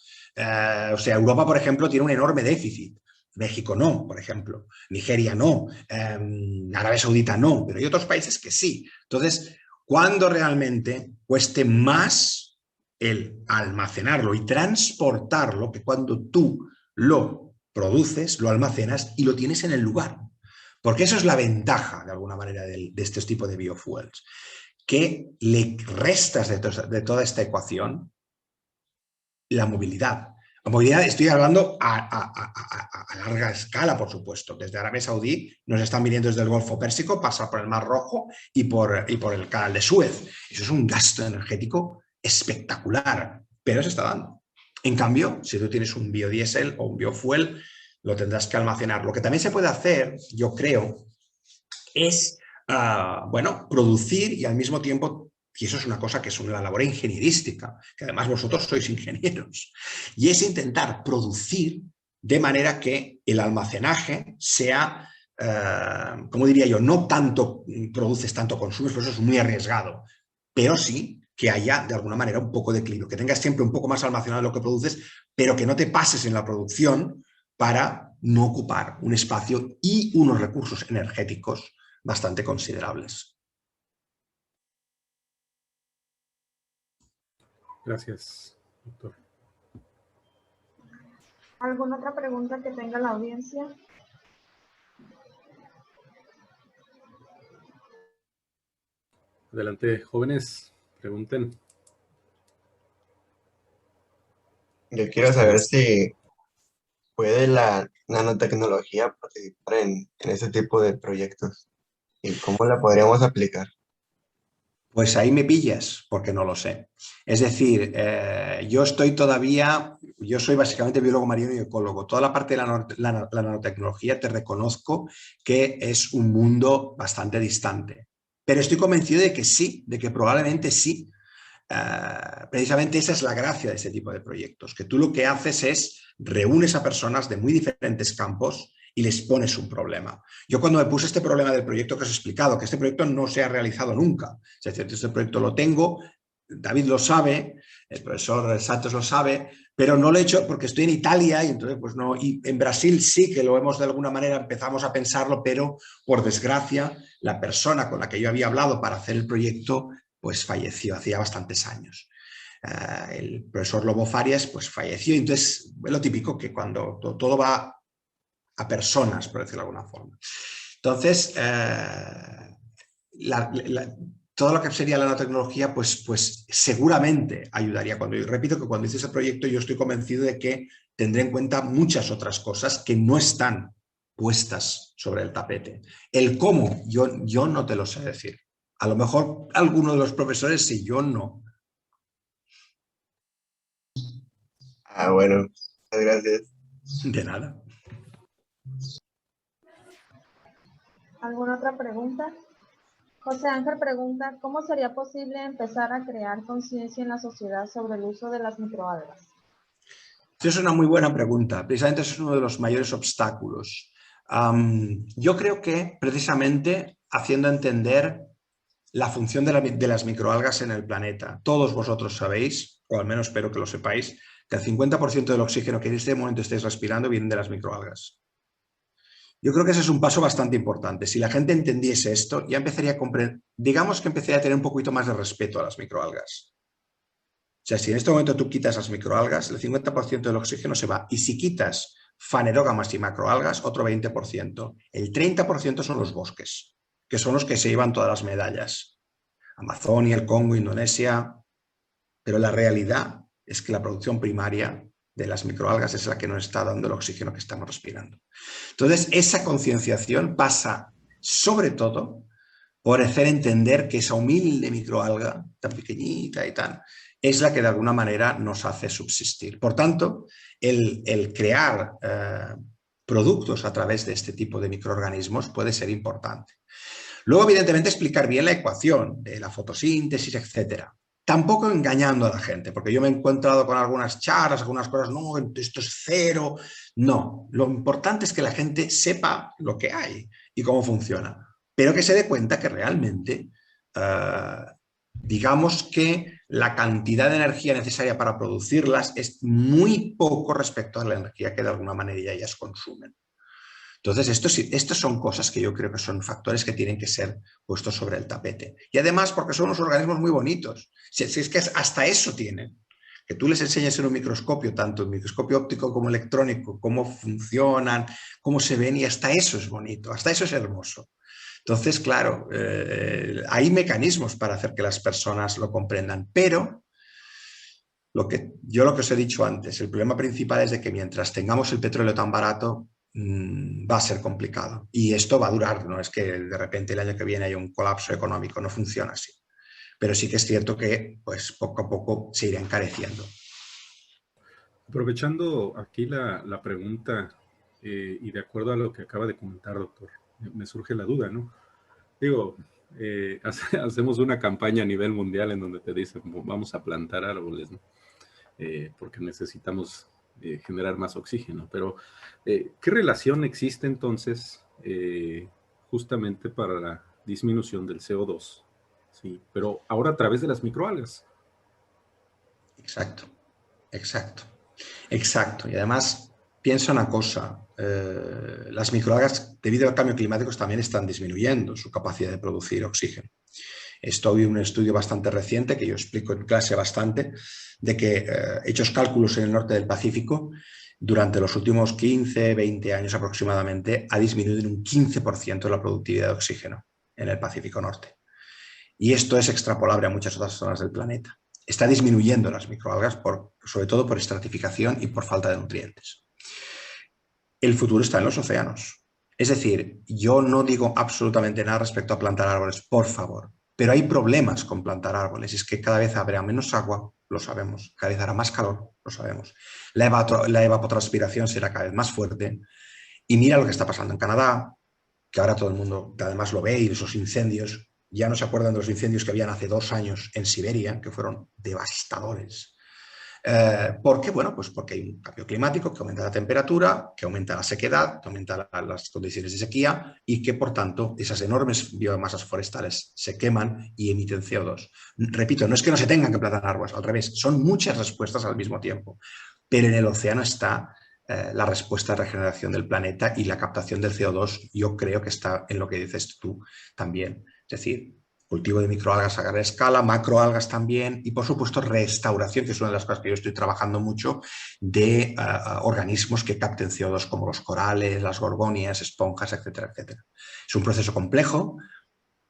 Speaker 3: O sea, Europa, por ejemplo, tiene un enorme déficit. México no, por ejemplo. Nigeria no. Arabia Saudita no, pero hay otros países que sí. Entonces, cuando realmente cueste más el almacenarlo y transportarlo que cuando tú lo produces, lo almacenas y lo tienes en el lugar. Porque eso es la ventaja, de alguna manera, de este tipo de biofuels. Que le restas de toda esta ecuación la movilidad. La movilidad, estoy hablando a larga escala, por supuesto. Desde Arabia Saudí nos están viniendo desde el Golfo Pérsico, pasa por el Mar Rojo y por el Canal de Suez. Eso es un gasto energético espectacular, pero se está dando. En cambio, si tú tienes un biodiesel o un biofuel, lo tendrás que almacenar. Lo que también se puede hacer, yo creo, es bueno, producir y al mismo tiempo, y eso es una cosa que es una labor ingenierística, que además vosotros sois ingenieros, y es intentar producir de manera que el almacenaje sea, como diría yo, no tanto produces, tanto consumes, por eso es muy arriesgado, pero sí que haya de alguna manera un poco de equilibrio, que tengas siempre un poco más almacenado de lo que produces, pero que no te pases en la producción para no ocupar un espacio y unos recursos energéticos bastante considerables.
Speaker 2: Gracias, doctor.
Speaker 1: ¿Alguna otra pregunta que tenga la audiencia?
Speaker 2: Adelante, jóvenes, pregunten.
Speaker 5: Yo quiero saber si puede la nanotecnología participar en ese tipo de proyectos y cómo la podríamos aplicar.
Speaker 3: Pues ahí me pillas, porque no lo sé. Es decir, yo soy básicamente biólogo marino y ecólogo. Toda la parte de la nanotecnología te reconozco que es un mundo bastante distante. Pero estoy convencido de que sí, de que probablemente sí. Precisamente esa es la gracia de ese tipo de proyectos, que tú lo que haces es reúnes a personas de muy diferentes campos y les pones un problema. Yo cuando me puse este problema del proyecto que os he explicado, que este proyecto no se ha realizado nunca, es decir, este proyecto lo tengo, David lo sabe, el profesor Santos lo sabe, pero no lo he hecho porque estoy en Italia y entonces pues no, y en Brasil sí que lo hemos de alguna manera, empezamos a pensarlo, pero por desgracia la persona con la que yo había hablado para hacer el proyecto pues falleció hacía bastantes años. El profesor Lobo Farias pues falleció, y entonces es lo típico que cuando todo va a personas, por decirlo de alguna forma. Entonces, todo lo que sería la nanotecnología, pues seguramente ayudaría. Repito que cuando hice ese proyecto yo estoy convencido de que tendré en cuenta muchas otras cosas que no están puestas sobre el tapete. El cómo, yo no te lo sé decir. A lo mejor alguno de los profesores sí, yo no.
Speaker 5: Bueno, muchas gracias.
Speaker 3: De nada.
Speaker 1: ¿Alguna otra pregunta? José Ángel pregunta, ¿cómo sería posible empezar a crear conciencia en la sociedad sobre el uso de las microalgas?
Speaker 3: Esa es una muy buena pregunta. Precisamente eso es uno de los mayores obstáculos. Yo creo que precisamente haciendo entender la función de las microalgas en el planeta. Todos vosotros sabéis, o al menos espero que lo sepáis, que el 50% del oxígeno que en este momento estáis respirando viene de las microalgas. Yo creo que ese es un paso bastante importante. Si la gente entendiese esto, ya empezaría a comprender, digamos que empezaría a tener un poquito más de respeto a las microalgas. O sea, si en este momento tú quitas las microalgas, el 50% del oxígeno se va. Y si quitas fanerógamas y macroalgas, otro 20%. El 30% son los bosques, que son los que se llevan todas las medallas. Amazonia, el Congo, Indonesia. Pero la realidad es que la producción primaria de las microalgas es la que nos está dando el oxígeno que estamos respirando. Entonces, esa concienciación pasa sobre todo por hacer entender que esa humilde microalga, tan pequeñita y tan, es la que de alguna manera nos hace subsistir. Por tanto, el crear productos a través de este tipo de microorganismos puede ser importante. Luego, evidentemente, explicar bien la ecuación de la fotosíntesis, etcétera. Tampoco engañando a la gente, porque yo me he encontrado con algunas charlas, algunas cosas, no, esto es cero. No, lo importante es que la gente sepa lo que hay y cómo funciona, pero que se dé cuenta que realmente, digamos que la cantidad de energía necesaria para producirlas es muy poco respecto a la energía que de alguna manera ellas consumen. Entonces, estos son cosas que yo creo que son factores que tienen que ser puestos sobre el tapete. Y además porque son unos organismos muy bonitos. Si es que hasta eso tienen. Que tú les enseñes en un microscopio, tanto en microscopio óptico como electrónico, cómo funcionan, cómo se ven, y hasta eso es bonito, hasta eso es hermoso. Entonces, claro, hay mecanismos para hacer que las personas lo comprendan, pero lo que os he dicho antes, el problema principal es de que mientras tengamos el petróleo tan barato, va a ser complicado. Y esto va a durar, no es que de repente el año que viene haya un colapso económico, no funciona así. Pero sí que es cierto que pues, poco a poco se irá encareciendo.
Speaker 2: Aprovechando aquí la pregunta y de acuerdo a lo que acaba de comentar, doctor, me surge la duda, ¿no? Digo, hacemos una campaña a nivel mundial en donde te dicen, vamos a plantar árboles, ¿no? Porque necesitamos generar más oxígeno. Pero, ¿qué relación existe entonces justamente para la disminución del CO2? Sí, pero ahora a través de las microalgas.
Speaker 3: Exacto, exacto, exacto. Y además, piensa una cosa, las microalgas, debido al cambio climático, también están disminuyendo su capacidad de producir oxígeno. Esto hay un estudio bastante reciente que yo explico en clase bastante, de que hechos cálculos en el norte del Pacífico, durante los últimos 15, 20 años aproximadamente, ha disminuido en un 15% la productividad de oxígeno en el Pacífico Norte. Y esto es extrapolable a muchas otras zonas del planeta. Está disminuyendo las microalgas, sobre todo por estratificación y por falta de nutrientes. El futuro está en los océanos. Es decir, yo no digo absolutamente nada respecto a plantar árboles, por favor. Pero hay problemas con plantar árboles. Es que cada vez habrá menos agua, lo sabemos. Cada vez hará más calor, lo sabemos. La evapotranspiración será cada vez más fuerte. Y mira lo que está pasando en Canadá, que ahora todo el mundo además lo ve, y esos incendios. Ya no se acuerdan de los incendios que habían hace 2 años en Siberia, que fueron devastadores. ¿Por qué? Bueno, pues porque hay un cambio climático que aumenta la temperatura, que aumenta la sequedad, que aumenta las condiciones de sequía y que, por tanto, esas enormes biomasas forestales se queman y emiten CO2. Repito, no es que no se tengan que plantar árboles, al revés, son muchas respuestas al mismo tiempo, pero en el océano está la respuesta de regeneración del planeta, y la captación del CO2 yo creo que está en lo que dices tú también. Es decir, cultivo de microalgas a gran escala, macroalgas también, y por supuesto restauración, que es una de las cosas que yo estoy trabajando mucho, de organismos que capten CO2 como los corales, las gorgonias, esponjas, etcétera, etcétera. Es un proceso complejo,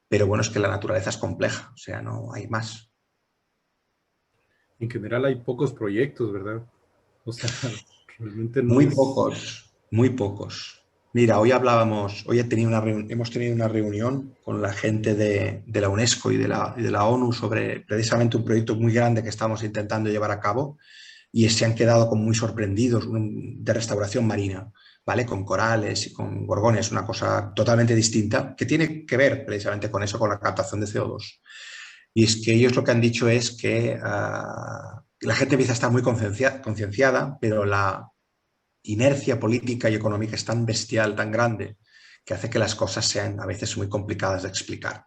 Speaker 3: pero bueno, es que la naturaleza es compleja, o sea, no hay más.
Speaker 2: En general hay pocos proyectos, ¿verdad? O sea, realmente no
Speaker 3: Muy
Speaker 2: es...
Speaker 3: pocos, muy pocos. Mira, hemos tenido una reunión con la gente de la UNESCO y de la ONU sobre precisamente un proyecto muy grande que estamos intentando llevar a cabo, y se han quedado como muy sorprendidos, de restauración marina, ¿vale? Con corales y con gorgonias, una cosa totalmente distinta que tiene que ver precisamente con eso, con la captación de CO2. Y es que ellos lo que han dicho es que la gente empieza a estar muy concienciada, pero la inercia política y económica es tan bestial, tan grande, que hace que las cosas sean a veces muy complicadas de explicar.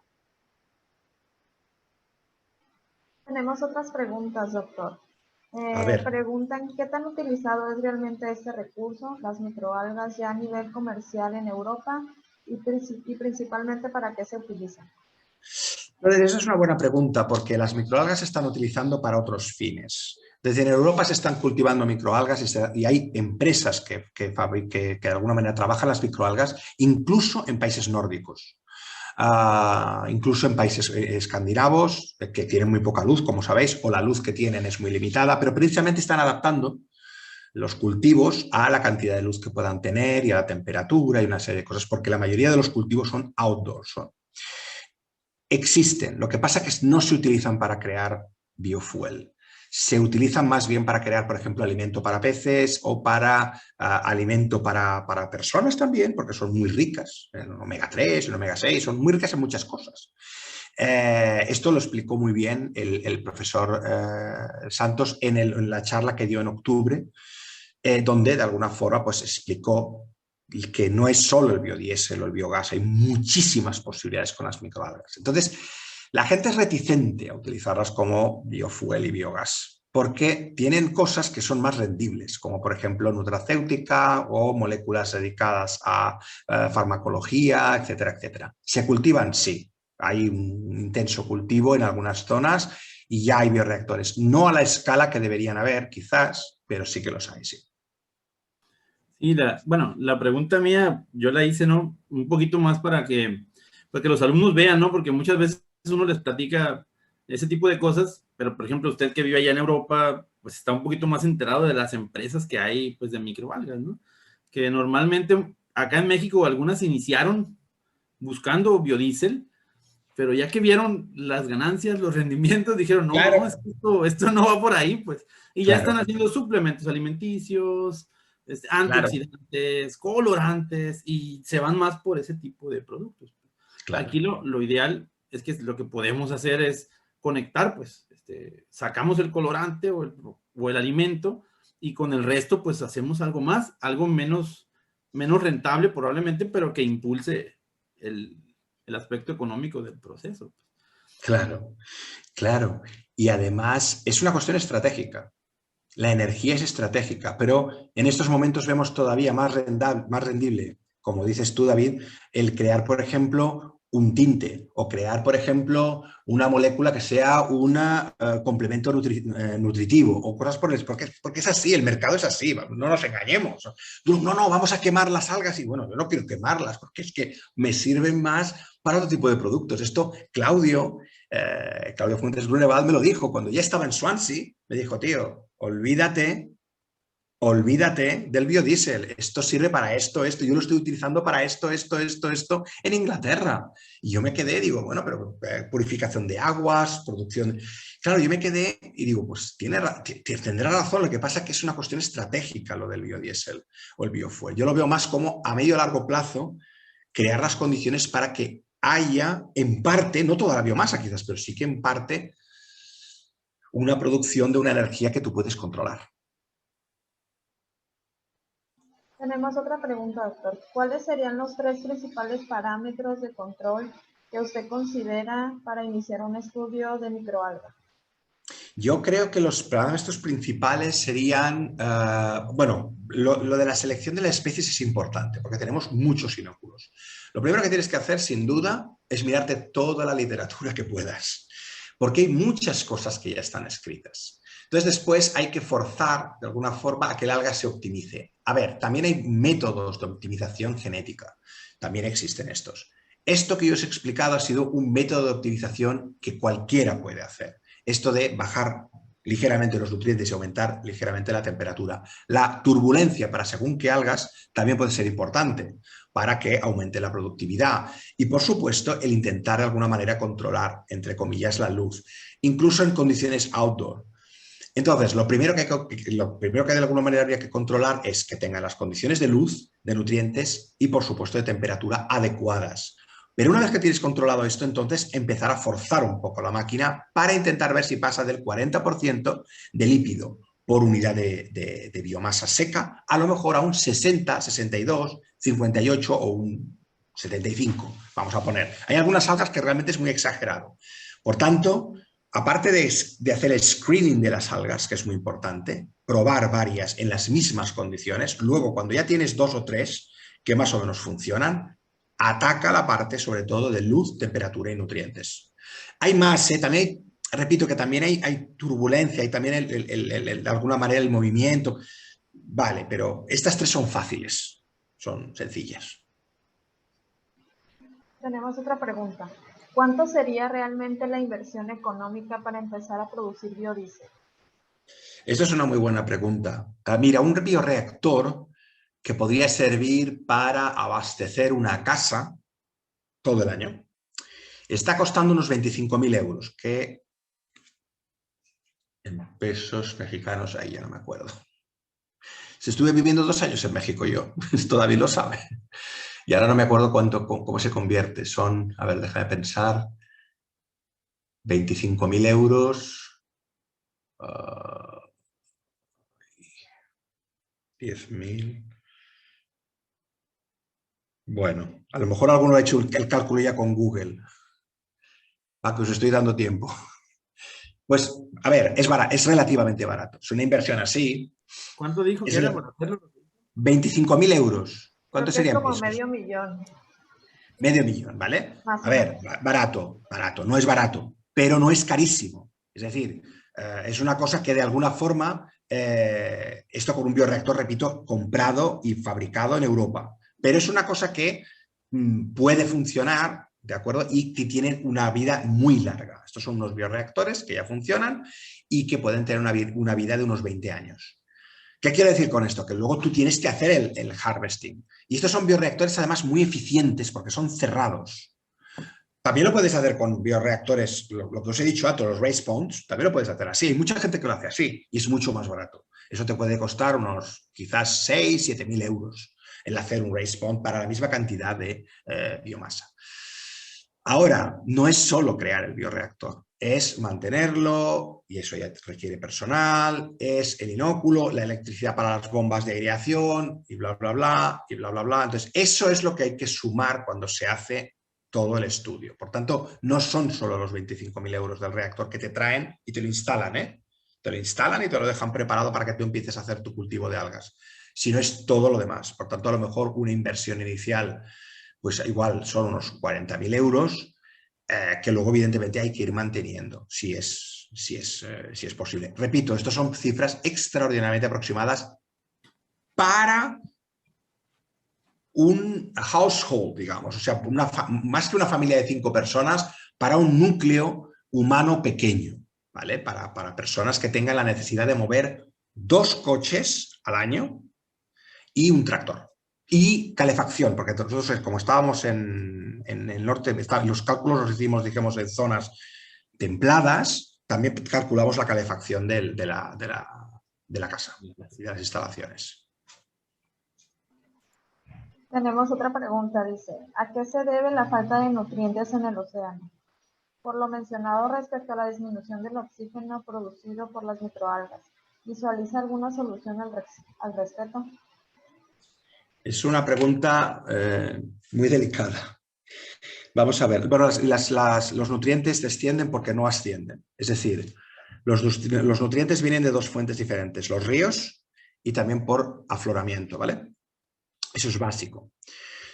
Speaker 1: Tenemos otras preguntas, doctor.
Speaker 3: A ver.
Speaker 1: Preguntan, ¿qué tan utilizado es realmente este recurso, las microalgas, ya a nivel comercial en Europa, y principalmente para qué se utilizan?
Speaker 3: Esa es una buena pregunta, porque las microalgas se están utilizando para otros fines. Desde en Europa se están cultivando microalgas y hay empresas que de alguna manera trabajan las microalgas, incluso en países nórdicos. Incluso en países escandinavos, que tienen muy poca luz, como sabéis, o la luz que tienen es muy limitada, pero precisamente están adaptando los cultivos a la cantidad de luz que puedan tener y a la temperatura y una serie de cosas, porque la mayoría de los cultivos son outdoors. Existen, lo que pasa es que no se utilizan para crear biofuel. se utilizan más bien para crear, por ejemplo, alimento para peces o para alimento para personas también, porque son muy ricas, en omega 3, en omega 6, son muy ricas en muchas cosas. Esto lo explicó muy bien el profesor Santos en la charla que dio en octubre, donde de alguna forma pues, explicó que no es solo el biodiesel o el biogás, hay muchísimas posibilidades con las microalgas. Entonces, la gente es reticente a utilizarlas como biofuel y biogás, porque tienen cosas que son más rendibles, como por ejemplo nutracéutica o moléculas dedicadas a farmacología, etcétera, etcétera. ¿Se cultivan? Sí. Hay un intenso cultivo en algunas zonas y ya hay bioreactores. No a la escala que deberían haber, quizás, pero sí que los hay, sí.
Speaker 6: Y bueno, la pregunta mía, yo la hice, ¿no? Un poquito más para que los alumnos vean, ¿no? Porque muchas veces uno les platica ese tipo de cosas, pero por ejemplo, usted que vive allá en Europa, pues está un poquito más enterado de las empresas que hay, pues, de microalgas, ¿no? Que normalmente acá en México algunas iniciaron buscando biodiesel, pero ya que vieron las ganancias, los rendimientos, dijeron, no,
Speaker 3: Claro.
Speaker 6: no, esto no va por ahí, pues. Y ya
Speaker 3: Claro.
Speaker 6: están haciendo suplementos alimenticios, antioxidantes, colorantes, y se van más por ese tipo de productos.
Speaker 3: Claro.
Speaker 6: Aquí lo ideal es que lo que podemos hacer es conectar, pues, sacamos el colorante o el alimento, y con el resto, pues, hacemos algo más, algo menos rentable probablemente, pero que impulse el aspecto económico del proceso.
Speaker 3: Claro, claro. Y además es una cuestión estratégica. La energía es estratégica, pero en estos momentos vemos todavía más rendible, como dices tú, David, el crear, por ejemplo, un tinte o crear, por ejemplo, una molécula que sea un complemento nutritivo o cosas por el porque es así, el mercado es así, no nos engañemos. No, vamos a quemar las algas y bueno, yo no quiero quemarlas porque es que me sirven más para otro tipo de productos. Esto, Claudio Fuentes Grunewald me lo dijo cuando ya estaba en Swansea, me dijo, tío, olvídate del biodiesel, esto sirve para esto, yo lo estoy utilizando para esto en Inglaterra. Y yo me quedé, digo, bueno, pero purificación de aguas, producción... Claro, yo me quedé y digo, pues tendrá razón, lo que pasa es que es una cuestión estratégica lo del biodiesel o el biofuel. Yo lo veo más como a medio y largo plazo crear las condiciones para que haya, en parte, no toda la biomasa quizás, pero sí que en parte, una producción de una energía que tú puedes controlar.
Speaker 1: Tenemos otra pregunta, doctor. ¿Cuáles serían los 3 principales parámetros de control que usted considera para iniciar un estudio de microalga?
Speaker 3: Yo creo que los parámetros principales serían, bueno, lo de la selección de las especies es importante porque tenemos muchos inóculos. Lo primero que tienes que hacer, sin duda, es mirarte toda la literatura que puedas, porque hay muchas cosas que ya están escritas. Entonces después hay que forzar de alguna forma a que el alga se optimice. A ver, también hay métodos de optimización genética, también existen estos. Esto que yo os he explicado ha sido un método de optimización que cualquiera puede hacer. Esto de bajar ligeramente los nutrientes y aumentar ligeramente la temperatura. La turbulencia para según qué algas también puede ser importante para que aumente la productividad. Y por supuesto el intentar de alguna manera controlar, entre comillas, la luz, incluso en condiciones outdoor. Entonces, lo primero que de alguna manera habría que controlar es que tengan las condiciones de luz, de nutrientes y por supuesto de temperatura adecuadas. Pero una vez que tienes controlado esto, entonces empezar a forzar un poco la máquina para intentar ver si pasa del 40% de lípido por unidad de biomasa seca, a lo mejor a un 60, 62, 58 o un 75, vamos a poner. Hay algunas algas que realmente es muy exagerado. Por tanto, aparte de hacer el screening de las algas, que es muy importante, probar varias en las mismas condiciones, luego cuando ya tienes 2 o 3 que más o menos funcionan, ataca la parte sobre todo de luz, temperatura y nutrientes. Hay más, también repito que también hay turbulencia, hay también de alguna manera el movimiento. Vale, pero estas 3 son fáciles, son sencillas.
Speaker 1: Tenemos otra pregunta. ¿Cuánto sería realmente la inversión económica para empezar a producir biodiesel?
Speaker 3: Esta es una muy buena pregunta. Mira, un bioreactor que podría servir para abastecer una casa todo el año, está costando unos 25.000 euros, que En pesos mexicanos, ahí ya no me acuerdo. Si estuve viviendo 2 años en México yo, esto David lo sabe. Y ahora no me acuerdo cómo se convierte. Son, a ver, déjame pensar, 25.000 euros, 10.000. Bueno, a lo mejor alguno ha hecho el cálculo ya con Google, a que os estoy dando tiempo. Pues, a ver, es relativamente barato. Es una inversión así.
Speaker 6: ¿Cuánto dijo que era por hacerlo?
Speaker 3: 25.000 euros. ¿Cuánto
Speaker 1: Creo que es
Speaker 3: serían
Speaker 1: como
Speaker 3: pesos?
Speaker 1: medio millón,
Speaker 3: Medio millón, ¿vale?
Speaker 1: más
Speaker 3: A
Speaker 1: o
Speaker 3: ver,
Speaker 1: menos.
Speaker 3: barato, no es barato, pero no es carísimo. Es decir, es una cosa que de alguna forma, esto con un bioreactor, repito, comprado y fabricado en Europa, pero es una cosa que puede funcionar, ¿de acuerdo? Y que tienen una vida muy larga. Estos son unos bioreactores que ya funcionan y que pueden tener una vida de unos 20 años. ¿Qué quiero decir con esto? Que luego tú tienes que hacer el harvesting. Y estos son bioreactores además muy eficientes porque son cerrados. También lo puedes hacer con bioreactores, lo que os he dicho antes, los race ponds, también lo puedes hacer así. Hay mucha gente que lo hace así y es mucho más barato. Eso te puede costar unos quizás 6.000-7.000 euros el hacer un race pond para la misma cantidad de biomasa. Ahora, no es solo crear el bioreactor, es mantenerlo, y eso ya requiere personal, es el inóculo, la electricidad para las bombas de aireación, y bla, bla, bla, y bla, bla, bla. Entonces, eso es lo que hay que sumar cuando se hace todo el estudio. Por tanto, no son solo los 25.000 euros del reactor que te traen y te lo instalan, ¿eh? Te lo instalan y te lo dejan preparado para que tú empieces a hacer tu cultivo de algas, sino es todo lo demás. Por tanto, a lo mejor una inversión inicial pues igual son unos 40.000 euros, que luego evidentemente hay que ir manteniendo, si es posible. Repito, estas son cifras extraordinariamente aproximadas para un household, digamos, o sea, más que una familia de 5 personas, para un núcleo humano pequeño, ¿vale? Para personas que tengan la necesidad de mover 2 coches al año y un tractor. Y calefacción, porque nosotros, como estábamos en el norte, los cálculos los hicimos, digamos, en zonas templadas, también calculamos la calefacción de la casa y de las instalaciones.
Speaker 1: Tenemos otra pregunta, dice, ¿a qué se debe la falta de nutrientes en el océano? Por lo mencionado respecto a la disminución del oxígeno producido por las microalgas, ¿visualiza alguna solución al respecto?
Speaker 3: Es una pregunta muy delicada. Vamos a ver. Bueno, los nutrientes descienden porque no ascienden. Es decir, los nutrientes vienen de 2 fuentes diferentes, los ríos y también por afloramiento, ¿vale? Eso es básico.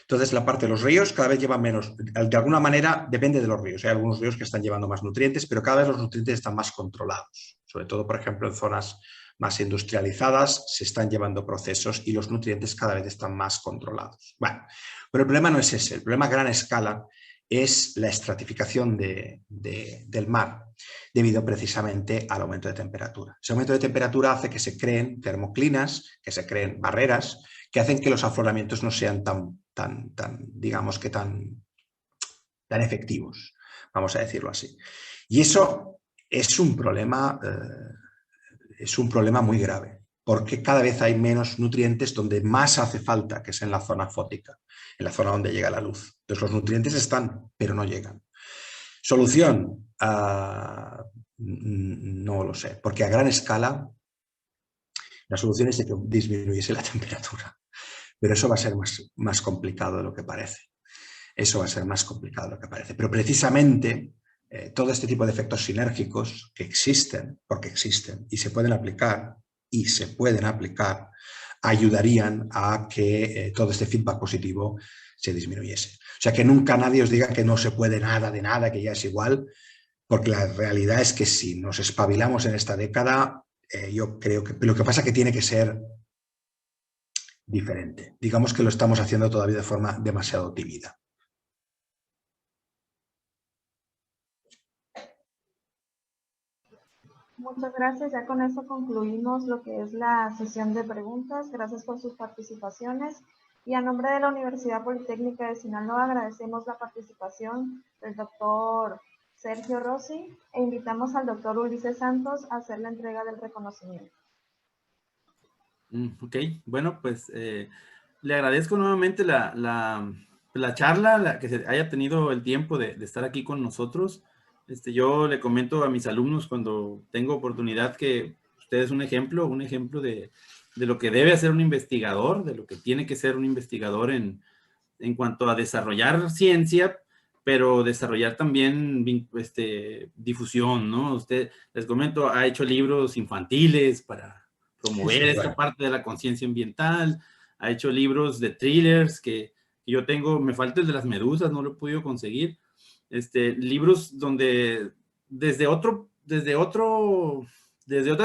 Speaker 3: Entonces, la parte de los ríos cada vez llevan menos. De alguna manera, depende de los ríos. Hay algunos ríos que están llevando más nutrientes, pero cada vez los nutrientes están más controlados. Sobre todo, por ejemplo, en zonas más industrializadas se están llevando procesos y los nutrientes cada vez están más controlados. Bueno, pero el problema no es ese. El problema a gran escala es la estratificación del mar, debido precisamente al aumento de temperatura. Ese aumento de temperatura hace que se creen termoclinas, que se creen barreras, que hacen que los afloramientos no sean digamos que tan efectivos, vamos a decirlo así. Y eso es un problema muy grave, porque cada vez hay menos nutrientes donde más hace falta, que es en la zona fótica, en la zona donde llega la luz. Entonces los nutrientes están, pero no llegan. Solución, no lo sé, porque a gran escala la solución es de que disminuyese la temperatura. Pero eso va a ser más complicado de lo que parece. Eso va a ser más complicado de lo que parece. Pero precisamente todo este tipo de efectos sinérgicos que existen, porque existen y se pueden aplicar, ayudarían a que todo este feedback positivo se disminuyese. O sea, que nunca nadie os diga que no se puede nada de nada, que ya es igual, porque la realidad es que si nos espabilamos en esta década, yo creo que lo que pasa es que tiene que ser diferente. Digamos que lo estamos haciendo todavía de forma demasiado tímida.
Speaker 1: Muchas gracias. Ya con esto concluimos lo que es la sesión de preguntas. Gracias por sus participaciones. Y a nombre de la Universidad Politécnica de Sinaloa agradecemos la participación del doctor Sergio Rossi e invitamos al doctor Ulises Santos a hacer la entrega del reconocimiento.
Speaker 6: Ok, bueno, pues le agradezco nuevamente la charla, que se haya tenido el tiempo de estar aquí con nosotros. Yo le comento a mis alumnos cuando tengo oportunidad que usted es un ejemplo de lo que debe hacer un investigador, de lo que tiene que ser un investigador en cuanto a desarrollar ciencia, pero desarrollar también difusión, ¿no? Usted, les comento, ha hecho libros infantiles para promover esta parte de la conciencia ambiental, ha hecho libros de thrillers que yo tengo, me falta el de las medusas, no lo he podido conseguir, libros donde desde otra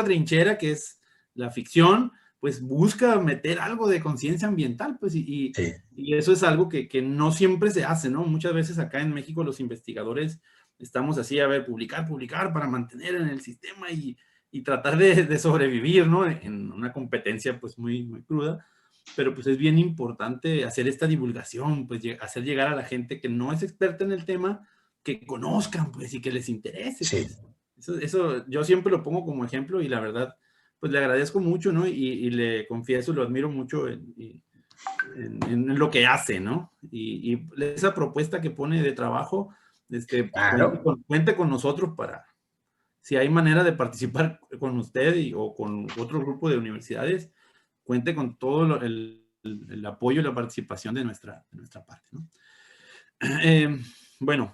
Speaker 6: trinchera que es la ficción, pues busca meter algo de conciencia ambiental, pues, y eso es algo que no siempre se hace, ¿no? Muchas veces acá en México los investigadores estamos así, a ver, publicar para mantener en el sistema y tratar de sobrevivir, ¿no? En una competencia, pues, muy, muy cruda, pero pues es bien importante hacer esta divulgación, pues, hacer llegar a la gente que no es experta en el tema, que conozcan, pues, y que les interese, pues. Eso yo siempre lo pongo como ejemplo y la verdad, pues le agradezco mucho, ¿no? Y le confieso, lo admiro mucho en lo que hace, ¿no? Y esa propuesta que pone de trabajo,
Speaker 3: Claro.
Speaker 6: cuente con nosotros para, si hay manera de participar con usted o con otro grupo de universidades, cuente con todo el apoyo y la participación de nuestra parte, ¿no? Bueno,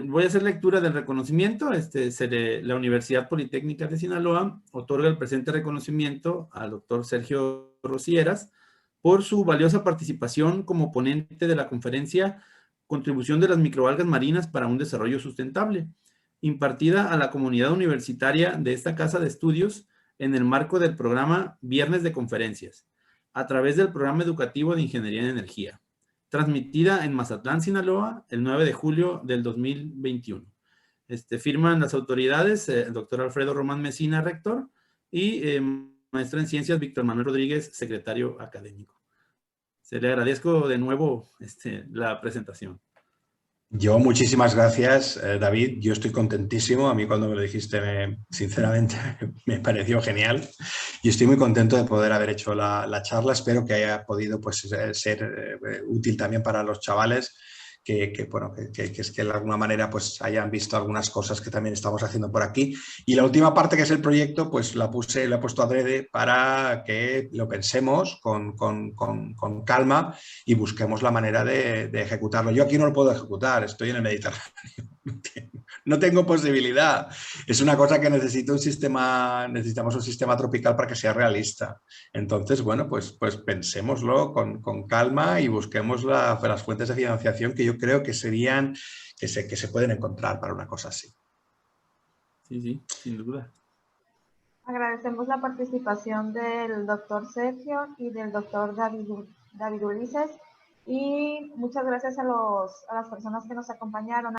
Speaker 6: voy a hacer lectura del reconocimiento. La Universidad Politécnica de Sinaloa otorga el presente reconocimiento al doctor Sergio Rosieras por su valiosa participación como ponente de la conferencia Contribución de las microalgas marinas para un desarrollo sustentable, impartida a la comunidad universitaria de esta casa de estudios en el marco del programa Viernes de Conferencias, a través del programa educativo de Ingeniería en Energía, transmitida en Mazatlán, Sinaloa, el 9 de julio del 2021. Firman las autoridades, el doctor Alfredo Román Mesina, rector, y maestro en ciencias Víctor Manuel Rodríguez, secretario académico. Se le agradezco de nuevo la presentación.
Speaker 3: Yo muchísimas gracias, David. Yo estoy contentísimo. A mí cuando me lo dijiste, sinceramente, me pareció genial. Y estoy muy contento de poder haber hecho la charla. Espero que haya podido pues, ser útil también para los chavales bueno, que de alguna manera pues, hayan visto algunas cosas que también estamos haciendo por aquí. Y la última parte, que es el proyecto, pues la he puesto adrede para que lo pensemos con calma y busquemos la manera de ejecutarlo. Yo aquí no lo puedo ejecutar, estoy en el Mediterráneo. No tengo posibilidad. Es una cosa que necesitamos un sistema tropical para que sea realista. Entonces, bueno, pues pensémoslo con calma y busquemos las fuentes de financiación que yo creo que serían, que se pueden encontrar para una cosa así.
Speaker 6: Sí, sin duda.
Speaker 1: Agradecemos la participación del doctor Sergio y del doctor David Ulises, y muchas gracias a las personas que nos acompañaron.